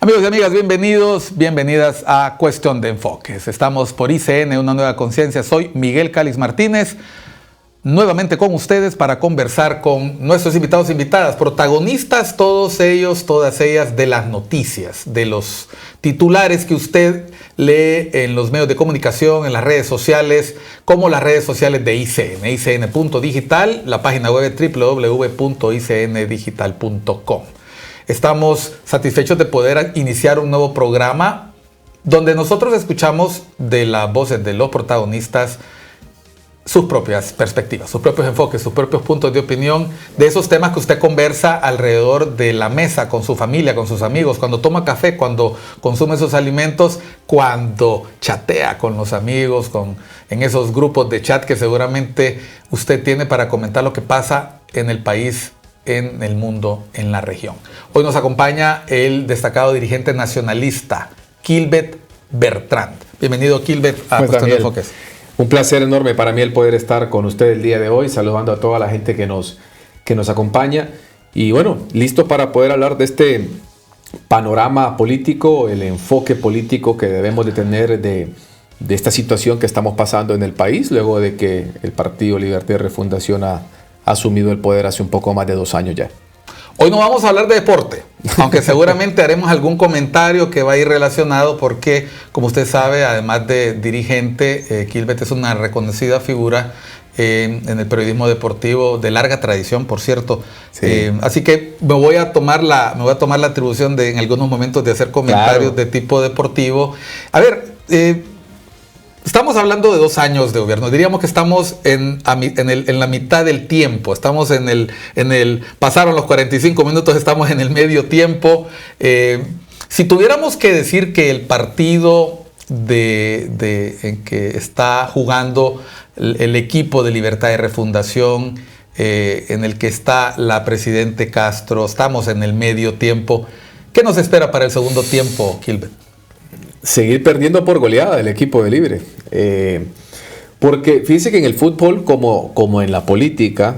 Amigos y amigas, bienvenidas a Cuestión de Enfoques. Estamos por ICN, Una Nueva Conciencia. Soy Miguel Cáliz Martínez, nuevamente con ustedes para conversar con nuestros invitados e invitadas, protagonistas, todos ellos, todas ellas, de las noticias, de los titulares que usted lee en los medios de comunicación, en las redes sociales, como las redes sociales de ICN, icn.digital, la página web www.icndigital.com. Estamos satisfechos de poder iniciar un nuevo programa donde nosotros escuchamos de las voces de los protagonistas sus propias perspectivas, sus propios enfoques, sus propios puntos de opinión de esos temas que usted conversa alrededor de la mesa con su familia, con sus amigos, cuando toma café, cuando consume esos alimentos, cuando chatea con los amigos, en esos grupos de chat que seguramente usted tiene para comentar lo que pasa en el país, en el mundo, en la región. Hoy nos acompaña el destacado dirigente nacionalista, Kilbert Bertrand. Bienvenido, Kilbert, a Cuestión de Enfoques. Un placer enorme para mí el poder estar con usted el día de hoy, saludando a toda la gente que nos acompaña. Y bueno, listo para poder hablar de este panorama político, el enfoque político que debemos de tener de esta situación que estamos pasando en el país, luego de que el Partido Libertad y Refundación ha asumido el poder hace un poco más de 2 años ya. Hoy no vamos a hablar de deporte, aunque seguramente haremos algún comentario que va a ir relacionado porque, como usted sabe, además de dirigente, Kilbert es una reconocida figura en el periodismo deportivo de larga tradición, por cierto. Sí. Así que me voy a tomar la atribución de en algunos momentos de hacer comentarios de tipo deportivo. A ver, estamos hablando de 2 años de gobierno. Diríamos que estamos en la mitad del tiempo. Estamos pasaron los 45 minutos, estamos en el medio tiempo. Si tuviéramos que decir que el partido en que está jugando el equipo de Libertad y Refundación, en el que está la presidente Castro, estamos en el medio tiempo. ¿Qué nos espera para el segundo tiempo, Kilbert? Seguir perdiendo por goleada el equipo de Libre. Porque fíjense que en el fútbol, como en la política,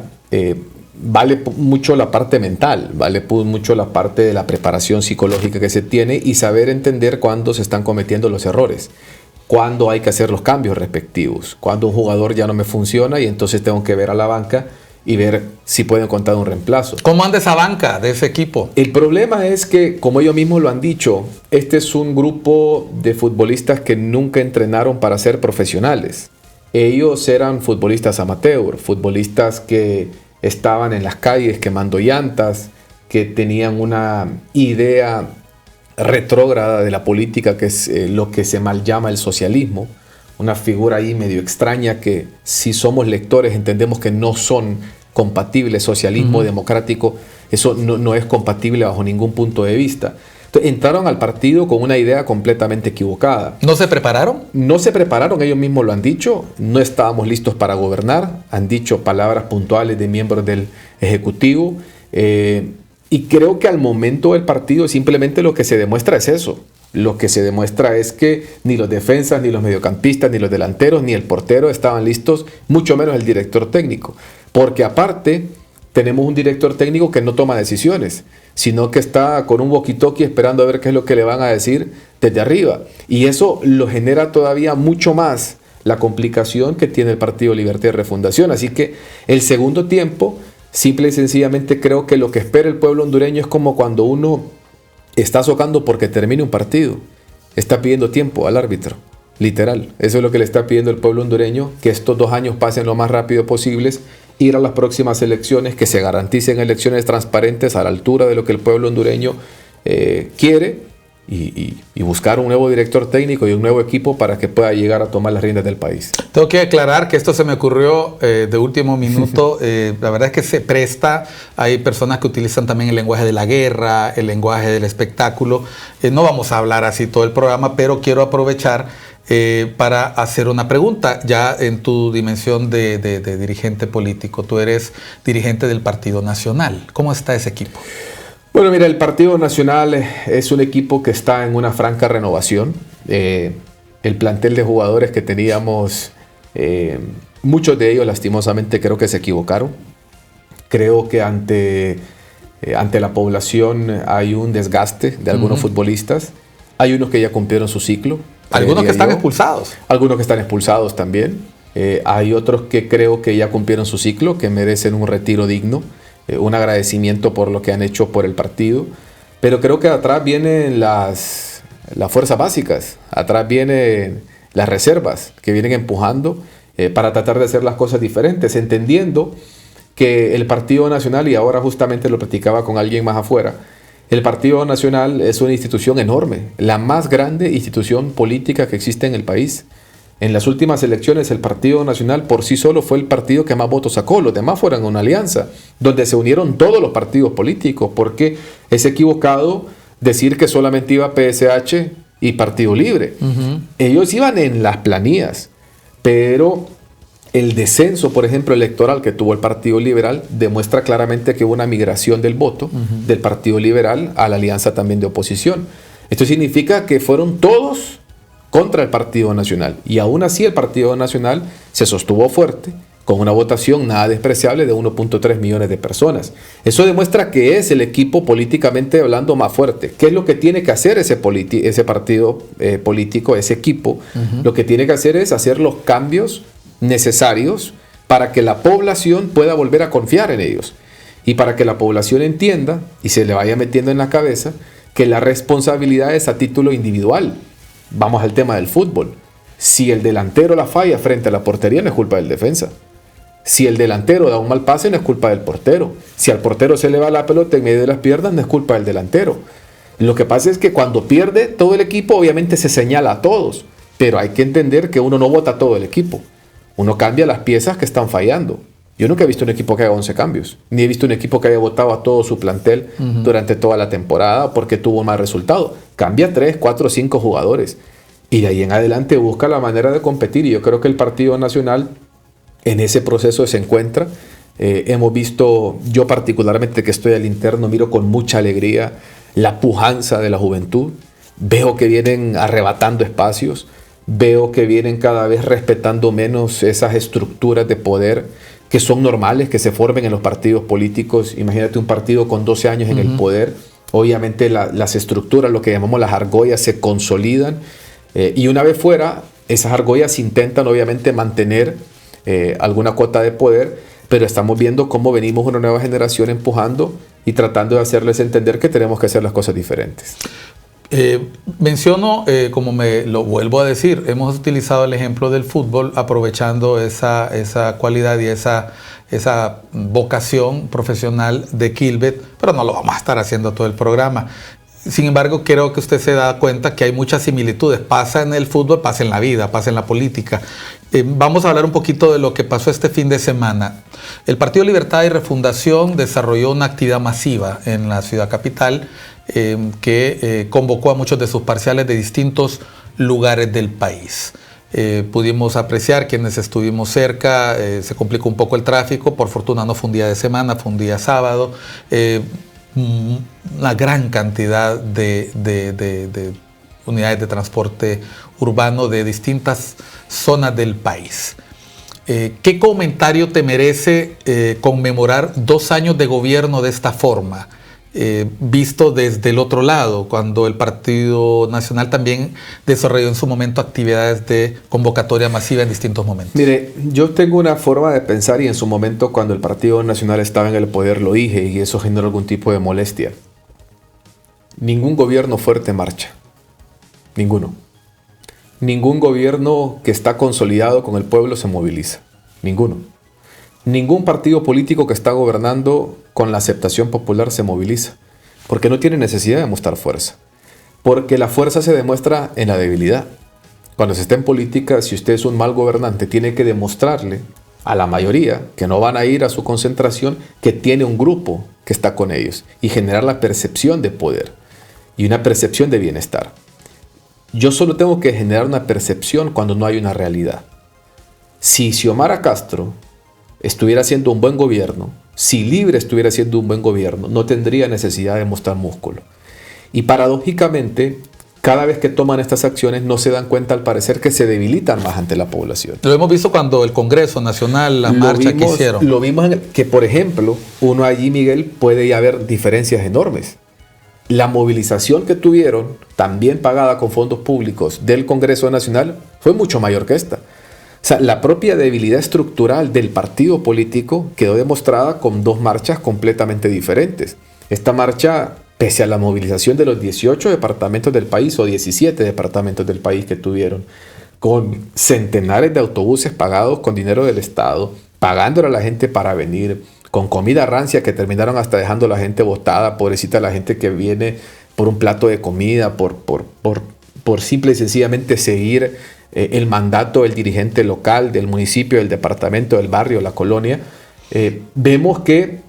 vale mucho la parte mental, vale mucho la parte de la preparación psicológica que se tiene y saber entender cuándo se están cometiendo los errores, cuándo hay que hacer los cambios respectivos, cuándo un jugador ya no me funciona y entonces tengo que ver a la banca y ver si pueden encontrar un reemplazo. ¿Cómo anda esa banca de ese equipo? El problema es que, como ellos mismos lo han dicho, este es un grupo de futbolistas que nunca entrenaron para ser profesionales. Ellos eran futbolistas amateur, futbolistas que estaban en las calles quemando llantas, que tenían una idea retrógrada de la política, que es lo que se mal llama el socialismo. Una figura ahí medio extraña que, si somos lectores, entendemos que no son compatibles. Socialismo democrático, eso no es compatible bajo ningún punto de vista. Entonces, entraron al partido con una idea completamente equivocada. ¿No se prepararon? No se prepararon, ellos mismos lo han dicho. No estábamos listos para gobernar. Han dicho palabras puntuales de miembros del Ejecutivo. Y creo que al momento del partido simplemente lo que se demuestra es eso. Lo que se demuestra es que ni los defensas, ni los mediocampistas, ni los delanteros, ni el portero estaban listos, mucho menos el director técnico. Porque aparte tenemos un director técnico que no toma decisiones, sino que está con un walkie-talkie esperando a ver qué es lo que le van a decir desde arriba. Y eso lo genera todavía mucho más la complicación que tiene el Partido Libertad y Refundación. Así que el segundo tiempo, simple y sencillamente creo que lo que espera el pueblo hondureño es como cuando uno está socando porque termine un partido. Está pidiendo tiempo al árbitro. Literal. Eso es lo que le está pidiendo el pueblo hondureño, que estos 2 años pasen lo más rápido posibles, ir a las próximas elecciones, que se garanticen elecciones transparentes a la altura de lo que el pueblo hondureño quiere y buscar un nuevo director técnico y un nuevo equipo para que pueda llegar a tomar las riendas del país. Tengo que aclarar que esto se me ocurrió de último minuto. La verdad es que se presta. Hay personas que utilizan también el lenguaje de la guerra, el lenguaje del espectáculo. No vamos a hablar así todo el programa, pero quiero aprovechar para hacer una pregunta. Ya en tu dimensión de dirigente político, tú eres dirigente del Partido Nacional. ¿Cómo está ese equipo? Bueno, mira, el Partido Nacional es un equipo que está en una franca renovación. El plantel de jugadores que teníamos, muchos de ellos lastimosamente creo que se equivocaron. Creo que ante Ante la población hay un desgaste de algunos futbolistas. Hay unos que ya cumplieron su ciclo. Algunos que están expulsados. Algunos que están expulsados también. Hay otros que creo que ya cumplieron su ciclo, que merecen un retiro digno, un agradecimiento por lo que han hecho por el partido. Pero creo que atrás vienen las fuerzas básicas, atrás vienen las reservas que vienen empujando para tratar de hacer las cosas diferentes, entendiendo que el Partido Nacional, y ahora justamente lo platicaba con alguien más afuera, el Partido Nacional es una institución enorme, la más grande institución política que existe en el país. En las últimas elecciones el Partido Nacional por sí solo fue el partido que más votos sacó, los demás fueron una alianza, donde se unieron todos los partidos políticos, porque es equivocado decir que solamente iba PSH y Partido Libre. Ellos iban en las planillas, pero el descenso, por ejemplo, electoral que tuvo el Partido Liberal demuestra claramente que hubo una migración del voto del Partido Liberal a la alianza también de oposición. Esto significa que fueron todos contra el Partido Nacional, y aún así el Partido Nacional se sostuvo fuerte con una votación nada despreciable de 1.3 millones de personas. Eso demuestra que es el equipo políticamente hablando más fuerte. ¿Qué es lo que tiene que hacer ese partido político, ese equipo? Lo que tiene que hacer es hacer los cambios necesarios para que la población pueda volver a confiar en ellos, y para que la población entienda y se le vaya metiendo en la cabeza que la responsabilidad es a título individual. Vamos al tema del fútbol. Si el delantero la falla frente a la portería, no es culpa del defensa. Si el delantero da un mal pase, no es culpa del portero. Si al portero se le va la pelota en medio de las piernas, no es culpa del delantero. Lo que pasa es que cuando pierde todo el equipo, obviamente se señala a todos, pero hay que entender que uno no vota a todo el equipo. Uno cambia las piezas que están fallando. Yo nunca he visto un equipo que haga 11 cambios, ni he visto un equipo que haya votado a todo su plantel durante toda la temporada porque tuvo un mal resultado. Cambia 3, 4, 5 jugadores y de ahí en adelante busca la manera de competir, y yo creo que el Partido Nacional en ese proceso se encuentra. Hemos visto, yo particularmente que estoy al interno, miro con mucha alegría la pujanza de la juventud. Veo que vienen arrebatando espacios, veo que vienen cada vez respetando menos esas estructuras de poder que son normales que se formen en los partidos políticos. Imagínate un partido con 12 años en el poder. Obviamente las estructuras, lo que llamamos las argollas, se consolidan, y una vez fuera, esas argollas intentan obviamente mantener alguna cuota de poder, pero estamos viendo cómo venimos una nueva generación empujando y tratando de hacerles entender que tenemos que hacer las cosas diferentes. Menciono, como me lo vuelvo a decir, hemos utilizado el ejemplo del fútbol aprovechando esa cualidad y esa vocación profesional de Quilvet, pero no lo vamos a estar haciendo todo el programa. Sin embargo, creo que usted se da cuenta que hay muchas similitudes. Pasa en el fútbol, pasa en la vida, pasa en la política. Vamos a hablar un poquito de lo que pasó este fin de semana. El Partido Libertad y Refundación desarrolló una actividad masiva en la ciudad capital que convocó a muchos de sus parciales de distintos lugares del país. Pudimos apreciar quienes estuvimos cerca, se complicó un poco el tráfico, por fortuna no fue un día de semana, fue un día sábado. Una gran cantidad de unidades de transporte urbano de distintas zonas del país. ¿Qué comentario te merece conmemorar 2 años de gobierno de esta forma? Visto desde el otro lado, cuando el Partido Nacional también desarrolló en su momento actividades de convocatoria masiva en distintos momentos. Mire, yo tengo una forma de pensar, y en su momento cuando el Partido Nacional estaba en el poder lo dije, y eso generó algún tipo de molestia. Ningún gobierno fuerte marcha. Ninguno. Ningún gobierno que está consolidado con el pueblo se moviliza. Ninguno. Ningún partido político que está gobernando con la aceptación popular se moviliza, porque no tiene necesidad de mostrar fuerza, porque la fuerza se demuestra en la debilidad. Cuando se está en política, si usted es un mal gobernante, tiene que demostrarle a la mayoría que no van a ir a su concentración, que tiene un grupo que está con ellos, y generar la percepción de poder y una percepción de bienestar. Yo solo tengo que generar una percepción cuando no hay una realidad. Si Xiomara Castro estuviera haciendo un buen gobierno, si Libre estuviera haciendo un buen gobierno, no tendría necesidad de mostrar músculo. Y paradójicamente, cada vez que toman estas acciones no se dan cuenta, al parecer, que se debilitan más ante la población. Lo hemos visto cuando el Congreso Nacional, la marcha que hicieron. Lo vimos que, por ejemplo, uno allí, Miguel, puede haber diferencias enormes. La movilización que tuvieron, también pagada con fondos públicos del Congreso Nacional, fue mucho mayor que esta. O sea, la propia debilidad estructural del partido político quedó demostrada con dos marchas completamente diferentes. Esta marcha, pese a la movilización de los 18 departamentos del país o 17 departamentos del país que tuvieron, con centenares de autobuses pagados con dinero del Estado, pagándole a la gente para venir, con comida rancia que terminaron hasta dejando a la gente botada, pobrecita la gente que viene por un plato de comida, por simple y sencillamente seguir el mandato del dirigente local, del municipio, del departamento, del barrio, la colonia. Vemos que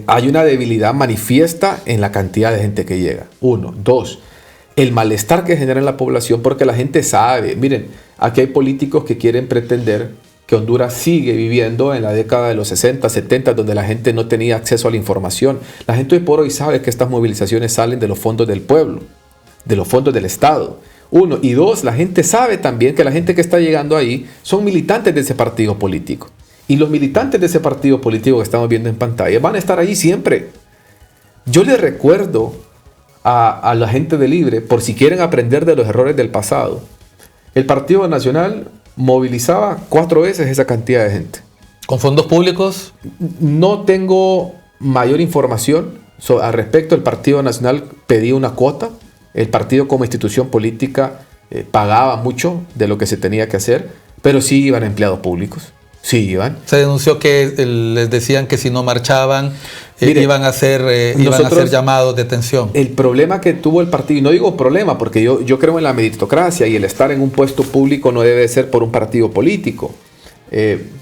hay una debilidad manifiesta en la cantidad de gente que llega. 1, 2, el malestar que genera en la población, porque la gente sabe, miren, aquí hay políticos que quieren pretender que Honduras sigue viviendo en la década de los 60, 70, donde la gente no tenía acceso a la información. La gente hoy por hoy sabe que estas movilizaciones salen de los fondos del pueblo, de los fondos del Estado. 1, y 2, la gente sabe también que la gente que está llegando ahí son militantes de ese partido político. Y los militantes de ese partido político que estamos viendo en pantalla van a estar ahí siempre. Yo les recuerdo a la gente de Libre, por si quieren aprender de los errores del pasado, el Partido Nacional movilizaba 4 veces esa cantidad de gente. ¿Con fondos públicos? No tengo mayor información al respecto. El Partido Nacional pedía una cuota. El partido como institución política pagaba mucho de lo que se tenía que hacer, pero sí iban empleados públicos. Sí, iban. Se denunció que les decían que si no marchaban iban a hacer llamados de detención. El problema que tuvo el partido, y no digo problema porque yo creo en la meritocracia y el estar en un puesto público no debe ser por un partido político.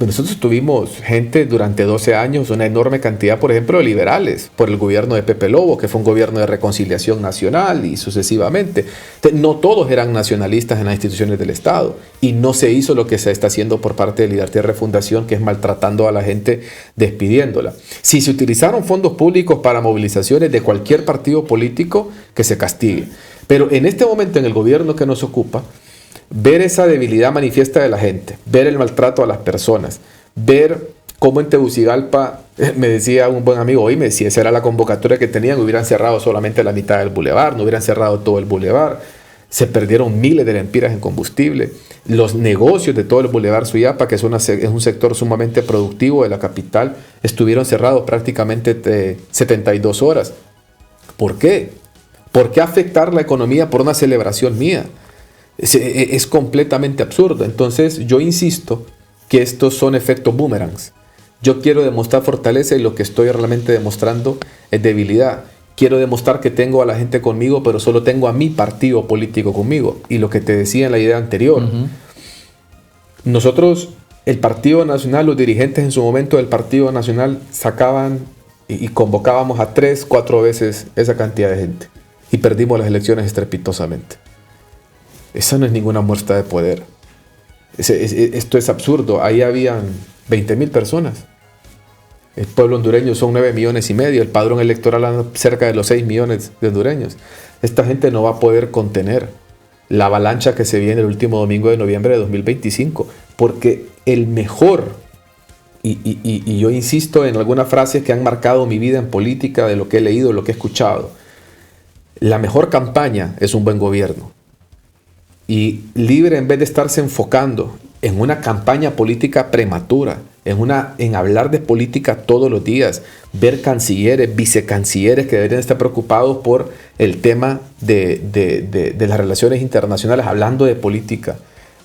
Nosotros tuvimos gente durante 12 años, una enorme cantidad, por ejemplo, de liberales, por el gobierno de Pepe Lobo, que fue un gobierno de reconciliación nacional y sucesivamente. No todos eran nacionalistas en las instituciones del Estado y no se hizo lo que se está haciendo por parte de Libertad y Refundación, que es maltratando a la gente, despidiéndola. Si se utilizaron fondos públicos para movilizaciones de cualquier partido político, que se castigue. Pero en este momento, en el gobierno que nos ocupa, ver esa debilidad manifiesta de la gente, ver el maltrato a las personas, ver cómo en Tegucigalpa, me decía un buen amigo hoy, me decía, esa era la convocatoria que tenían, hubieran cerrado solamente la mitad del bulevar, no hubieran cerrado todo el bulevar, se perdieron miles de lempiras en combustible, los negocios de todo el bulevar Suyapa, que es un sector sumamente productivo de la capital, estuvieron cerrados prácticamente 72 horas. ¿Por qué? ¿Por qué afectar la economía por una celebración mía? Es completamente absurdo. Entonces yo insisto que estos son efectos boomerangs. Yo quiero demostrar fortaleza y lo que estoy realmente demostrando es debilidad. Quiero demostrar que tengo a la gente conmigo, pero solo tengo a mi partido político conmigo. Y lo que te decía en la idea anterior, nosotros, el Partido Nacional, los dirigentes en su momento del Partido Nacional sacaban y convocábamos a 3, 4 veces esa cantidad de gente y perdimos las elecciones estrepitosamente. Esa no es ninguna muestra de poder. Esto es absurdo. Ahí habían 20,000 personas. El pueblo hondureño son 9,5 millones. El padrón electoral anda cerca de los 6 millones de hondureños. Esta gente no va a poder contener la avalancha que se viene el último domingo de noviembre de 2025. Porque el mejor, y yo insisto en algunas frases que han marcado mi vida en política, de lo que he leído, lo que he escuchado. La mejor campaña es un buen gobierno. Y Libre, en vez de estarse enfocando en una campaña política prematura, en hablar de política todos los días, ver cancilleres, vicecancilleres que deberían estar preocupados por el tema de las relaciones internacionales, hablando de política,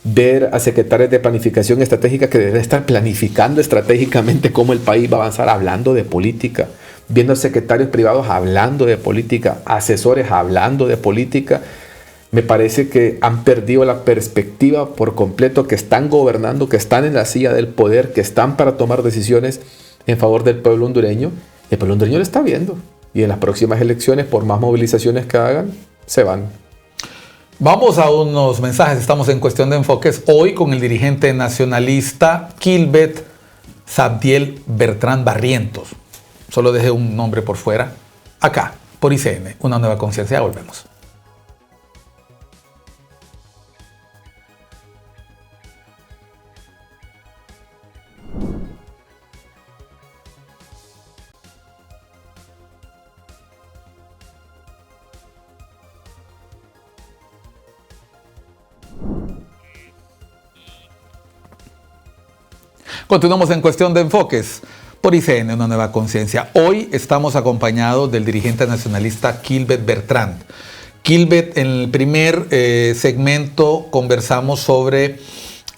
ver a secretarios de planificación estratégica que deberían estar planificando estratégicamente cómo el país va a avanzar, hablando de política, viendo a secretarios privados hablando de política, asesores hablando de política. Me parece que han perdido la perspectiva por completo, que están gobernando, que están en la silla del poder, que están para tomar decisiones en favor del pueblo hondureño. El pueblo hondureño lo está viendo. Y en las próximas elecciones, por más movilizaciones que hagan, se van. Vamos a unos mensajes. Estamos en Cuestión de Enfoques hoy con el dirigente nacionalista Kilbert Sabdiel Bertrán Barrientos. Solo dejé un nombre por fuera. Acá, por ICN, Una Nueva Conciencia. Volvemos. Continuamos en Cuestión de Enfoques por ICN, Una Nueva Conciencia. Hoy estamos acompañados del dirigente nacionalista Kilbert Bertrand. Kilbert, en el primer segmento conversamos sobre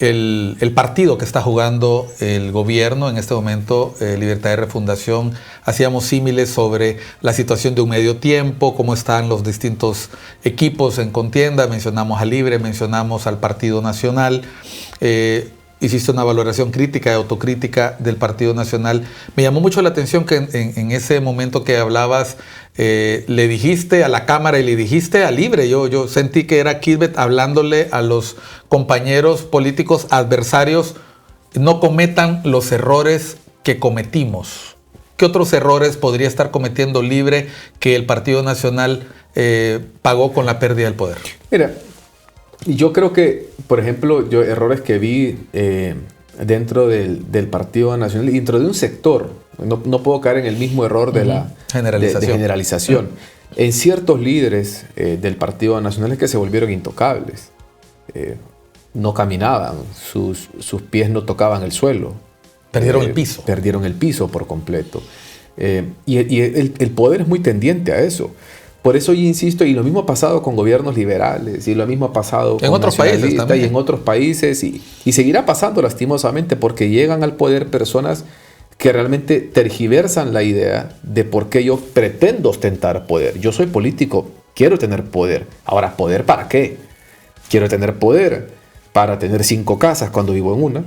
el partido que está jugando el gobierno en este momento, Libertad y Refundación. Hacíamos símiles sobre la situación de un medio tiempo, cómo están los distintos equipos en contienda. Mencionamos a Libre, mencionamos al Partido Nacional. Hiciste una valoración crítica y autocrítica del Partido Nacional. Me llamó mucho la atención que en ese momento que hablabas, le dijiste a la Cámara y le dijiste a Libre. Yo sentí que era Kilbert hablándole a los compañeros políticos adversarios: no cometan los errores que cometimos. ¿Qué otros errores podría estar cometiendo Libre que el Partido Nacional pagó con la pérdida del poder? Mira, yo creo que, por ejemplo, errores que vi dentro del Partido Nacional, dentro de un sector, no puedo caer en el mismo error de la generalización. En ciertos líderes del Partido Nacional es que se volvieron intocables. No caminaban, sus pies no tocaban el suelo. Perdieron el piso. Perdieron el piso por completo. Y el poder es muy tendiente a eso. Por eso yo insisto, y lo mismo ha pasado con gobiernos liberales, y lo mismo ha pasado con otros países también. Y en otros países, y seguirá pasando lastimosamente, porque llegan al poder personas que realmente tergiversan la idea de por qué yo pretendo ostentar poder. Yo soy político, quiero tener poder. Ahora, ¿poder para qué? Quiero tener poder para tener 5 casas cuando vivo en una.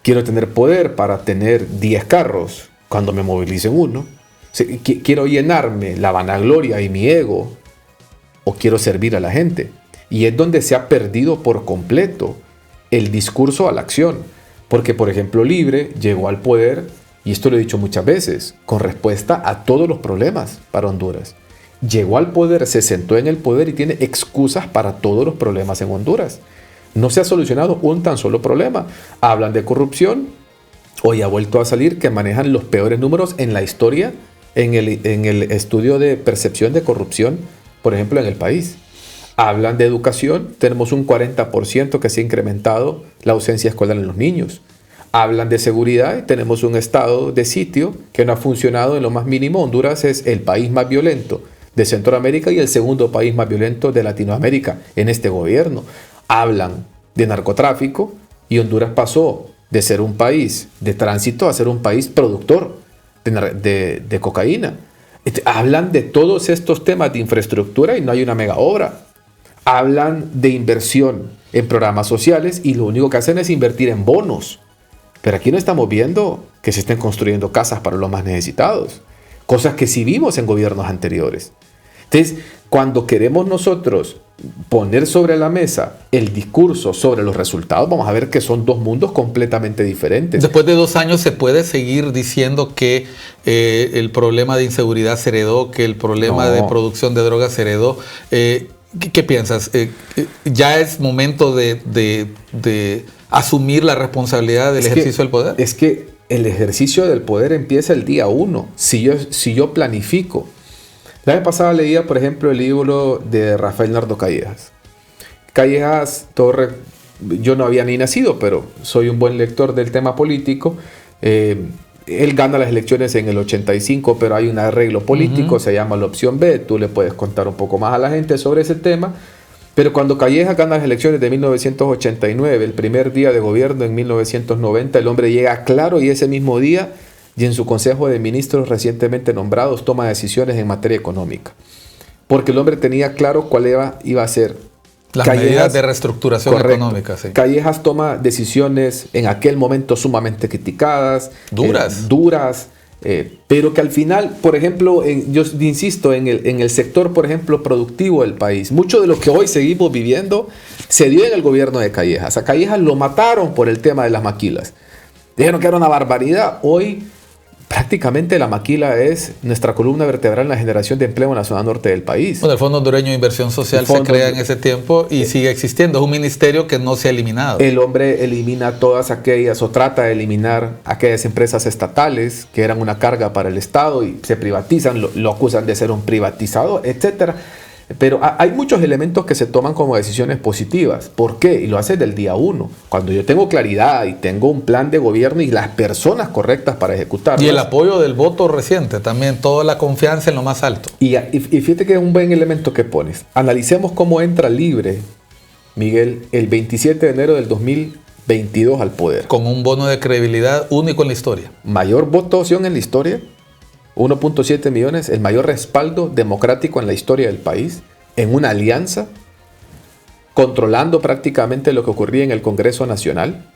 Quiero tener poder para tener 10 carros cuando me movilizo en uno. Quiero llenarme la vanagloria y mi ego, o quiero servir a la gente. Y es donde se ha perdido por completo el discurso a la acción. Porque, por ejemplo, Libre llegó al poder, y esto lo he dicho muchas veces, con respuesta a todos los problemas para Honduras. Llegó al poder, se sentó en el poder y tiene excusas para todos los problemas en Honduras. No se ha solucionado un tan solo problema. Hablan de corrupción. Hoy ha vuelto a salir que manejan los peores números en la historia en el estudio de percepción de corrupción, por ejemplo, en el país. Hablan de educación, tenemos un 40% que se ha incrementado la ausencia escolar en los niños. Hablan de seguridad y tenemos un estado de sitio que no ha funcionado en lo más mínimo. Honduras es el país más violento de Centroamérica y el segundo país más violento de Latinoamérica en este gobierno. Hablan de narcotráfico y Honduras pasó de ser un país de tránsito a ser un país productor de cocaína. Hablan de todos estos temas de infraestructura y no hay una mega obra. Hablan de inversión en programas sociales y lo único que hacen es invertir en bonos. Pero aquí no estamos viendo que se estén construyendo casas para los más necesitados. Cosas que sí vimos en gobiernos anteriores. Entonces, cuando queremos nosotros poner sobre la mesa el discurso sobre los resultados, vamos a ver que son dos mundos completamente diferentes. Después de 2 años se puede seguir diciendo que el problema de inseguridad se heredó, que el problema de producción de drogas se heredó. ¿Qué piensas? ¿Ya es momento de asumir la responsabilidad del ejercicio del poder? Es que el ejercicio del poder empieza el día 1. Si yo planifico. La vez pasada leía, por ejemplo, el libro de Rafael Nardo Callejas. Callejas, yo no había ni nacido, pero soy un buen lector del tema político. Él gana las elecciones en el 85, pero hay un arreglo político, se llama la opción B. Tú le puedes contar un poco más a la gente sobre ese tema. Pero cuando Callejas gana las elecciones de 1989, el primer día de gobierno en 1990, el hombre llega claro y ese mismo día, y en su consejo de ministros recientemente nombrados, toma decisiones en materia económica. Porque el hombre tenía claro cuál iba a ser las medidas de reestructuración económica. Sí. Callejas toma decisiones en aquel momento sumamente criticadas, duras, pero que al final, por ejemplo, yo insisto, en el sector, por ejemplo, productivo del país, mucho de lo que hoy seguimos viviendo se dio en el gobierno de Callejas. A Callejas lo mataron por el tema de las maquilas. Dijeron que era una barbaridad. Hoy prácticamente la maquila es nuestra columna vertebral en la generación de empleo en la zona norte del país. Bueno, el Fondo Hondureño de Inversión Social se crea en ese tiempo y sigue existiendo. Es un ministerio que no se ha eliminado. El hombre elimina todas aquellas, o trata de eliminar aquellas empresas estatales que eran una carga para el Estado y se privatizan, lo acusan de ser un privatizador, etc. Pero hay muchos elementos que se toman como decisiones positivas. ¿Por qué? Y lo hace del día uno. Cuando yo tengo claridad y tengo un plan de gobierno y las personas correctas para ejecutarlo. Y el apoyo del voto reciente, también toda la confianza en lo más alto. Y fíjate que es un buen elemento que pones. Analicemos cómo entra Libre, Miguel, el 27 de enero del 2022 al poder. Con un bono de credibilidad único en la historia. Mayor votación en la historia. 1.7 millones, el mayor respaldo democrático en la historia del país, en una alianza, controlando prácticamente lo que ocurría en el Congreso Nacional,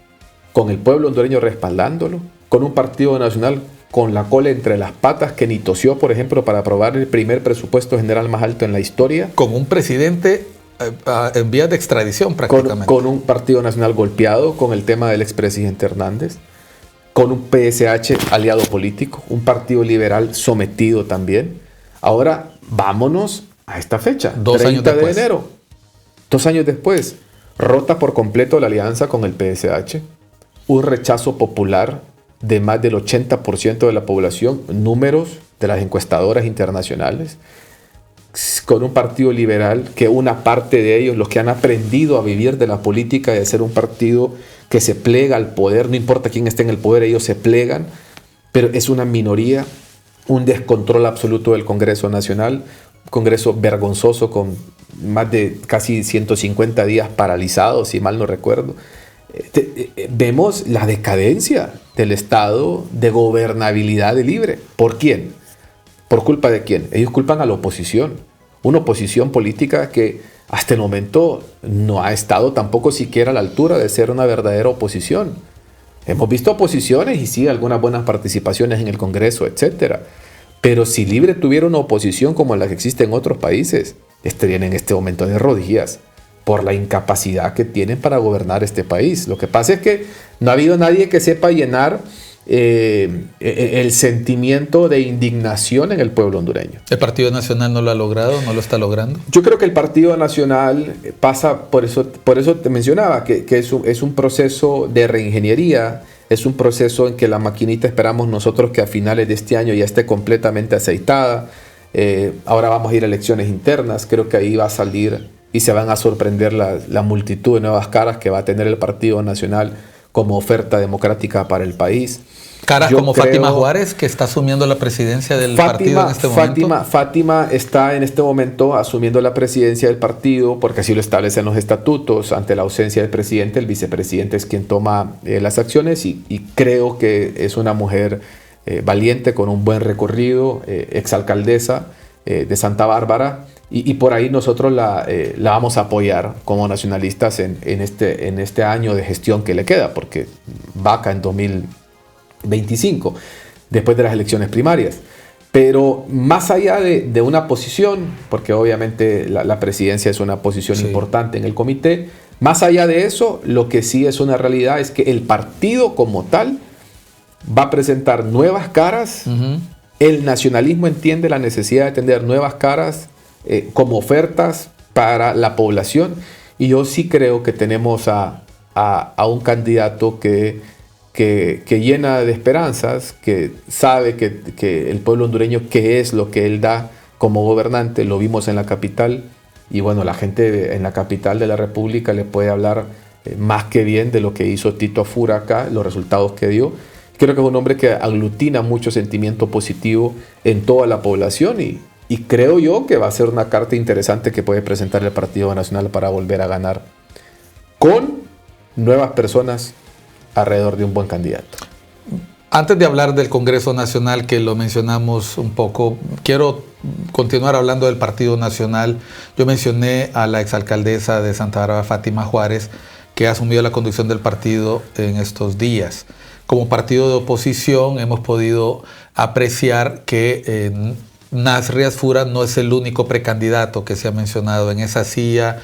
con el pueblo hondureño respaldándolo, con un partido nacional con la cola entre las patas que ni tosió, por ejemplo, para aprobar el primer presupuesto general más alto en la historia. Con un presidente en vías de extradición prácticamente. Con un partido nacional golpeado, con el tema del expresidente Hernández. Con un PSH aliado político, un partido liberal sometido también. Ahora, vámonos a esta fecha, 30 de enero. 2 años después, rota por completo la alianza con el PSH, un rechazo popular de más del 80% de la población, números de las encuestadoras internacionales, con un partido liberal que una parte de ellos, los que han aprendido a vivir de la política y de ser un partido que se plega al poder, no importa quién esté en el poder, ellos se plegan, pero es una minoría, un descontrol absoluto del Congreso Nacional, Congreso vergonzoso con más de casi 150 días paralizados, si mal no recuerdo. Vemos la decadencia del estado de gobernabilidad de Libre. ¿Por quién? ¿Por culpa de quién? Ellos culpan a la oposición, una oposición política que hasta el momento no ha estado tampoco siquiera a la altura de ser una verdadera oposición. Hemos visto oposiciones y sí, algunas buenas participaciones en el Congreso, etc. Pero si Libre tuviera una oposición como la que existe en otros países, estarían en este momento de rodillas por la incapacidad que tienen para gobernar este país. Lo que pasa es que no ha habido nadie que sepa llenar el sentimiento de indignación en el pueblo hondureño. ¿El Partido Nacional no lo ha logrado? ¿No lo está logrando? Yo creo que el Partido Nacional pasa, por eso te mencionaba, que es un proceso de reingeniería, es un proceso en que la maquinita esperamos nosotros que a finales de este año ya esté completamente aceitada. Ahora vamos a ir a elecciones internas, creo que ahí va a salir y se van a sorprender la multitud de nuevas caras que va a tener el Partido Nacional como oferta democrática para el país. Caras como Fátima Juárez, que está asumiendo la presidencia del partido en este momento. Fátima está en este momento asumiendo la presidencia del partido porque así lo establecen los estatutos. Ante la ausencia del presidente, el vicepresidente es quien toma las acciones y creo que es una mujer valiente, con un buen recorrido, exalcaldesa de Santa Bárbara. Y por ahí nosotros la vamos a apoyar como nacionalistas en este año de gestión que le queda, porque vaca en 2025, después de las elecciones primarias. Pero más allá de una posición, porque obviamente la presidencia es una posición importante en el comité, más allá de eso, lo que sí es una realidad es que el partido como tal va a presentar nuevas caras. El nacionalismo entiende la necesidad de tener nuevas caras como ofertas para la población, y yo sí creo que tenemos a un candidato que llena de esperanzas, que sabe que el pueblo hondureño qué es lo que él da como gobernante. Lo vimos en la capital, y bueno, la gente en la capital de la República le puede hablar más que bien de lo que hizo Tito Afura acá, los resultados que dio. Creo que es un hombre que aglutina mucho sentimiento positivo en toda la población, y creo yo que va a ser una carta interesante que puede presentar el Partido Nacional para volver a ganar con nuevas personas alrededor de un buen candidato. Antes de hablar del Congreso Nacional, que lo mencionamos un poco, quiero continuar hablando del Partido Nacional. Yo mencioné a la exalcaldesa de Santa Bárbara, Fátima Juárez, que ha asumido la conducción del partido en estos días. Como partido de oposición hemos podido apreciar que Nasri Asfura no es el único precandidato que se ha mencionado en esa silla.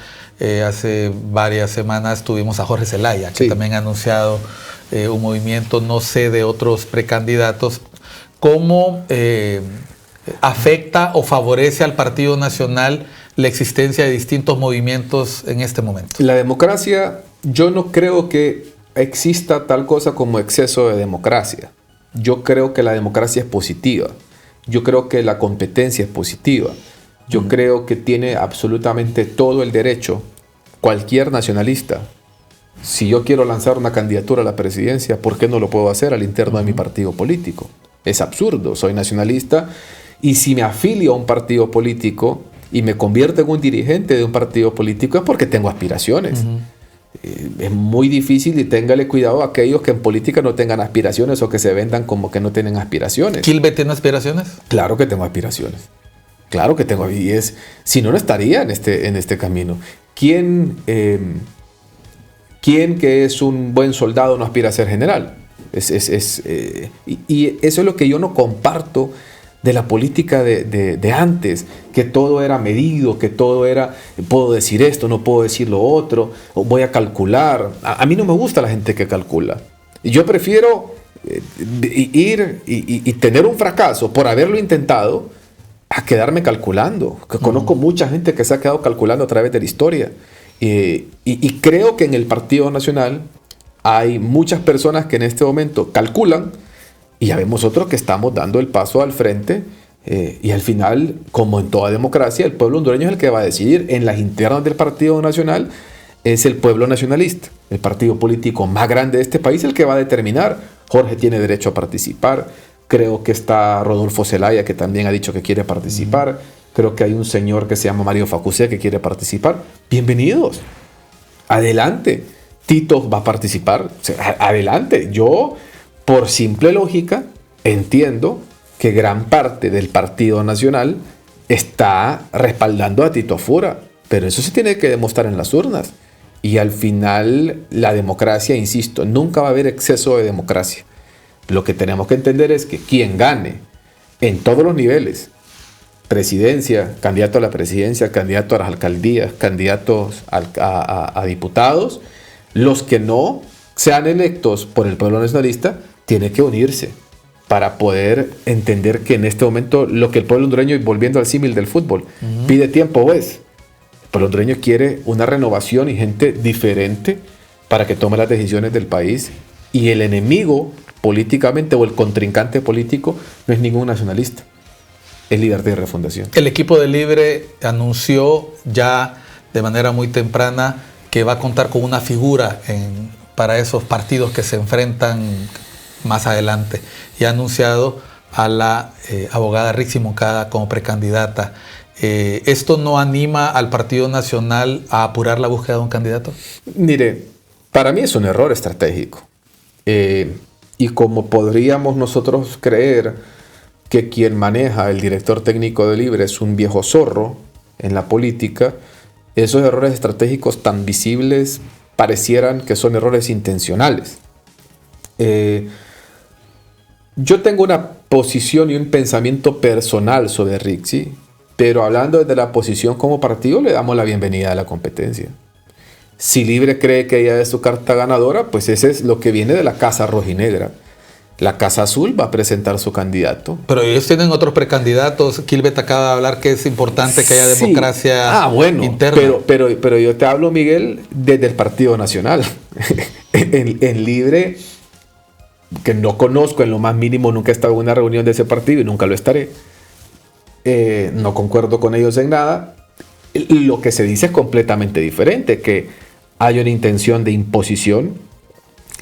Hace varias semanas tuvimos a Jorge Zelaya, que también ha anunciado un movimiento, no sé de otros precandidatos. ¿Cómo afecta o favorece al Partido Nacional la existencia de distintos movimientos en este momento? La democracia, yo no creo que exista tal cosa como exceso de democracia. Yo creo que la democracia es positiva. Yo creo que la competencia es positiva. Yo creo que tiene absolutamente todo el derecho, cualquier nacionalista. Si yo quiero lanzar una candidatura a la presidencia, ¿por qué no lo puedo hacer al interno de mi partido político? Es absurdo, soy nacionalista y si me afilio a un partido político y me convierto en un dirigente de un partido político es porque tengo aspiraciones. Es muy difícil y téngale cuidado a aquellos que en política no tengan aspiraciones o que se vendan como que no tienen aspiraciones. ¿Quilbe tiene aspiraciones? Claro que tengo aspiraciones. Claro que tengo. Y si no, no estaría en este camino. ¿Quién que es un buen soldado no aspira a ser general? Y eso es lo que yo no comparto de la política de antes, que todo era medido, que todo era, puedo decir esto, no puedo decir lo otro, o voy a calcular. A mí no me gusta la gente que calcula. Yo prefiero ir y tener un fracaso por haberlo intentado a quedarme calculando. Conozco mucha gente que se ha quedado calculando a través de la historia. Y creo que en el Partido Nacional hay muchas personas que en este momento calculan y ya vemos otros que estamos dando el paso al frente y al final, como en toda democracia, el pueblo hondureño es el que va a decidir. En las internas del Partido Nacional es el pueblo nacionalista, el partido político más grande de este país, el que va a determinar. Jorge tiene derecho a participar. Creo que está Rodolfo Zelaya, que también ha dicho que quiere participar. Creo que hay un señor que se llama Mario Facusé que quiere participar. Bienvenidos. Adelante. Tito va a participar. O sea, adelante. Yo, por simple lógica, entiendo que gran parte del Partido Nacional está respaldando a Tito Fura. Pero eso se tiene que demostrar en las urnas. Y al final, la democracia, insisto, nunca va a haber exceso de democracia. Lo que tenemos que entender es que quien gane en todos los niveles, presidencia, candidato a la presidencia, candidato a las alcaldías, candidatos a diputados, los que no sean electos por el pueblo nacionalista, tienen que unirse para poder entender que en este momento lo que el pueblo hondureño, volviendo al símil del fútbol, pide tiempo, pues. El pueblo hondureño quiere una renovación y gente diferente para que tome las decisiones del país, y el enemigo políticamente o el contrincante político no es ningún nacionalista, es Libertad y Refundación. El equipo de Libre anunció ya de manera muy temprana que va a contar con una figura para esos partidos que se enfrentan más adelante, y ha anunciado a la abogada Rixi Moncada como precandidata. ¿Esto no anima al Partido Nacional a apurar la búsqueda de un candidato? Mire, para mí es un error estratégico. Y como podríamos nosotros creer que quien maneja el director técnico de Libre es un viejo zorro en la política, esos errores estratégicos tan visibles parecieran que son errores intencionales. Yo tengo una posición y un pensamiento personal sobre Rixi, pero hablando desde la posición como partido, le damos la bienvenida a la competencia. Si Libre cree que ella es su carta ganadora, pues ese es lo que viene de la Casa Rojinegra. La Casa Azul va a presentar su candidato. Pero ellos tienen otros precandidatos. Quilbe te acaba de hablar que es importante que haya democracia interna. Pero yo te hablo, Miguel, desde el Partido Nacional. en Libre, que no conozco en lo más mínimo, nunca he estado en una reunión de ese partido y nunca lo estaré. No concuerdo con ellos en nada. Lo que se dice es completamente diferente, que hay una intención de imposición.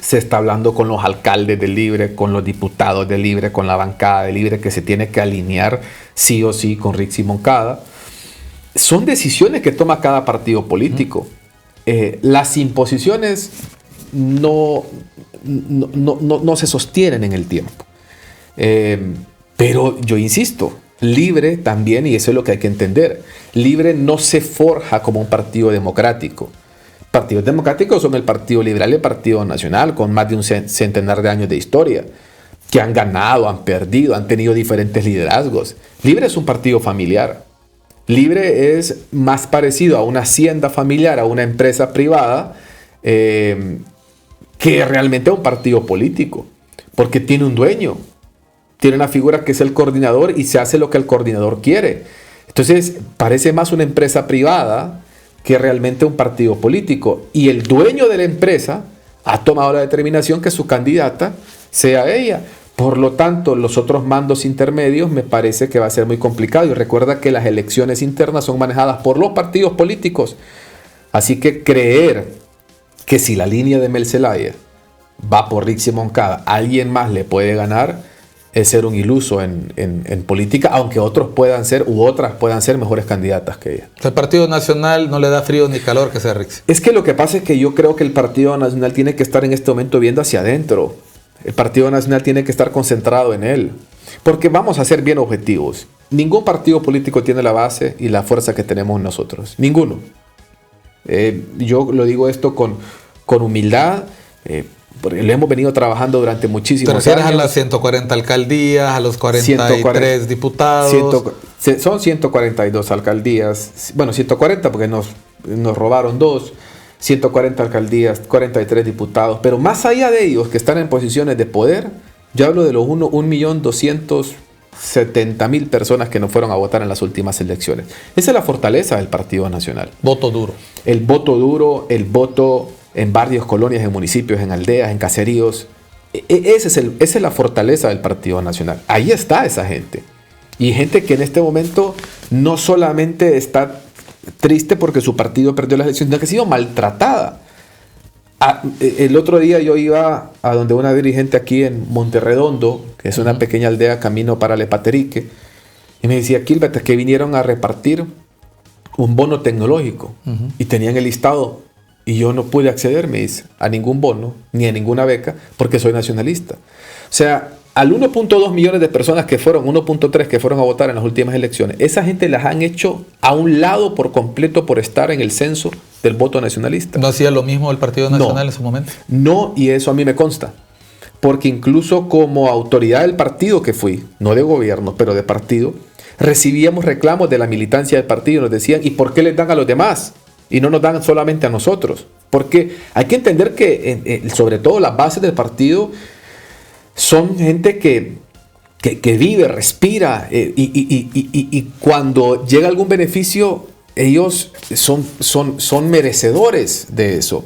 Se está hablando con los alcaldes de Libre, con los diputados de Libre, con la bancada de Libre, que se tiene que alinear sí o sí con Rixi Moncada. Son decisiones que toma cada partido político. Las imposiciones no se sostienen en el tiempo. Pero yo insisto, Libre también, y eso es lo que hay que entender, Libre no se forja como un partido democrático. Partidos democráticos son el Partido Liberal y el Partido Nacional, con más de un centenar de años de historia, que han ganado, han perdido, han tenido diferentes liderazgos. Libre es un partido familiar. Libre es más parecido a una hacienda familiar, a una empresa privada, que realmente a un partido político, porque tiene un dueño, tiene una figura que es el coordinador y se hace lo que el coordinador quiere. Entonces parece más una empresa privada que realmente un partido político, y el dueño de la empresa ha tomado la determinación que su candidata sea ella. Por lo tanto, los otros mandos intermedios me parece que va a ser muy complicado. Y recuerda que las elecciones internas son manejadas por los partidos políticos. Así que creer que si la línea de Mel Zelaya va por Rixi Moncada, alguien más le puede ganar, es ser un iluso en política, aunque otros puedan ser u otras puedan ser mejores candidatas que ella. El Partido Nacional no le da frío ni calor que sea Rixi. Es que lo que pasa es que yo creo que el Partido Nacional tiene que estar en este momento viendo hacia adentro. El Partido Nacional tiene que estar concentrado en él. Porque vamos a ser bien objetivos. Ningún partido político tiene la base y la fuerza que tenemos nosotros. Ninguno. Yo lo digo esto con humildad. Porque lo hemos venido trabajando durante muchísimos años. ¿Te refieres a las 140 alcaldías, a los 43 diputados? Son 142 alcaldías. Bueno, 140 porque nos robaron 2. 140 alcaldías, 43 diputados. Pero más allá de ellos que están en posiciones de poder, yo hablo de los 1.270.000 personas que no fueron a votar en las últimas elecciones. Esa es la fortaleza del Partido Nacional. Voto duro. El voto duro, el voto en barrios, colonias, en municipios, en aldeas, en caseríos. Esa es la fortaleza del Partido Nacional. Ahí está esa gente. Y gente que en este momento no solamente está triste porque su partido perdió las elecciones, sino que ha sido maltratada. El otro día yo iba a donde una dirigente aquí en Monterredondo, que es una pequeña aldea camino para Lepaterique, y me decía, Quilvete, que vinieron a repartir un bono tecnológico y tenían el listado y yo no pude acceder, me dice, a ningún bono ni a ninguna beca porque soy nacionalista. O sea, al 1.2 millones de personas que fueron, 1.3 que fueron a votar en las últimas elecciones, esa gente las han hecho a un lado por completo por estar en el censo del voto nacionalista. ¿No hacía lo mismo el Partido Nacional en su momento? No, y eso a mí me consta. Porque incluso como autoridad del partido que fui, no de gobierno, pero de partido, recibíamos reclamos de la militancia del partido. Nos decían, ¿y por qué les dan a los demás? Y no nos dan solamente a nosotros. Porque hay que entender que, sobre todo las bases del partido, son gente que vive, respira, y cuando llega algún beneficio, ellos son merecedores de eso.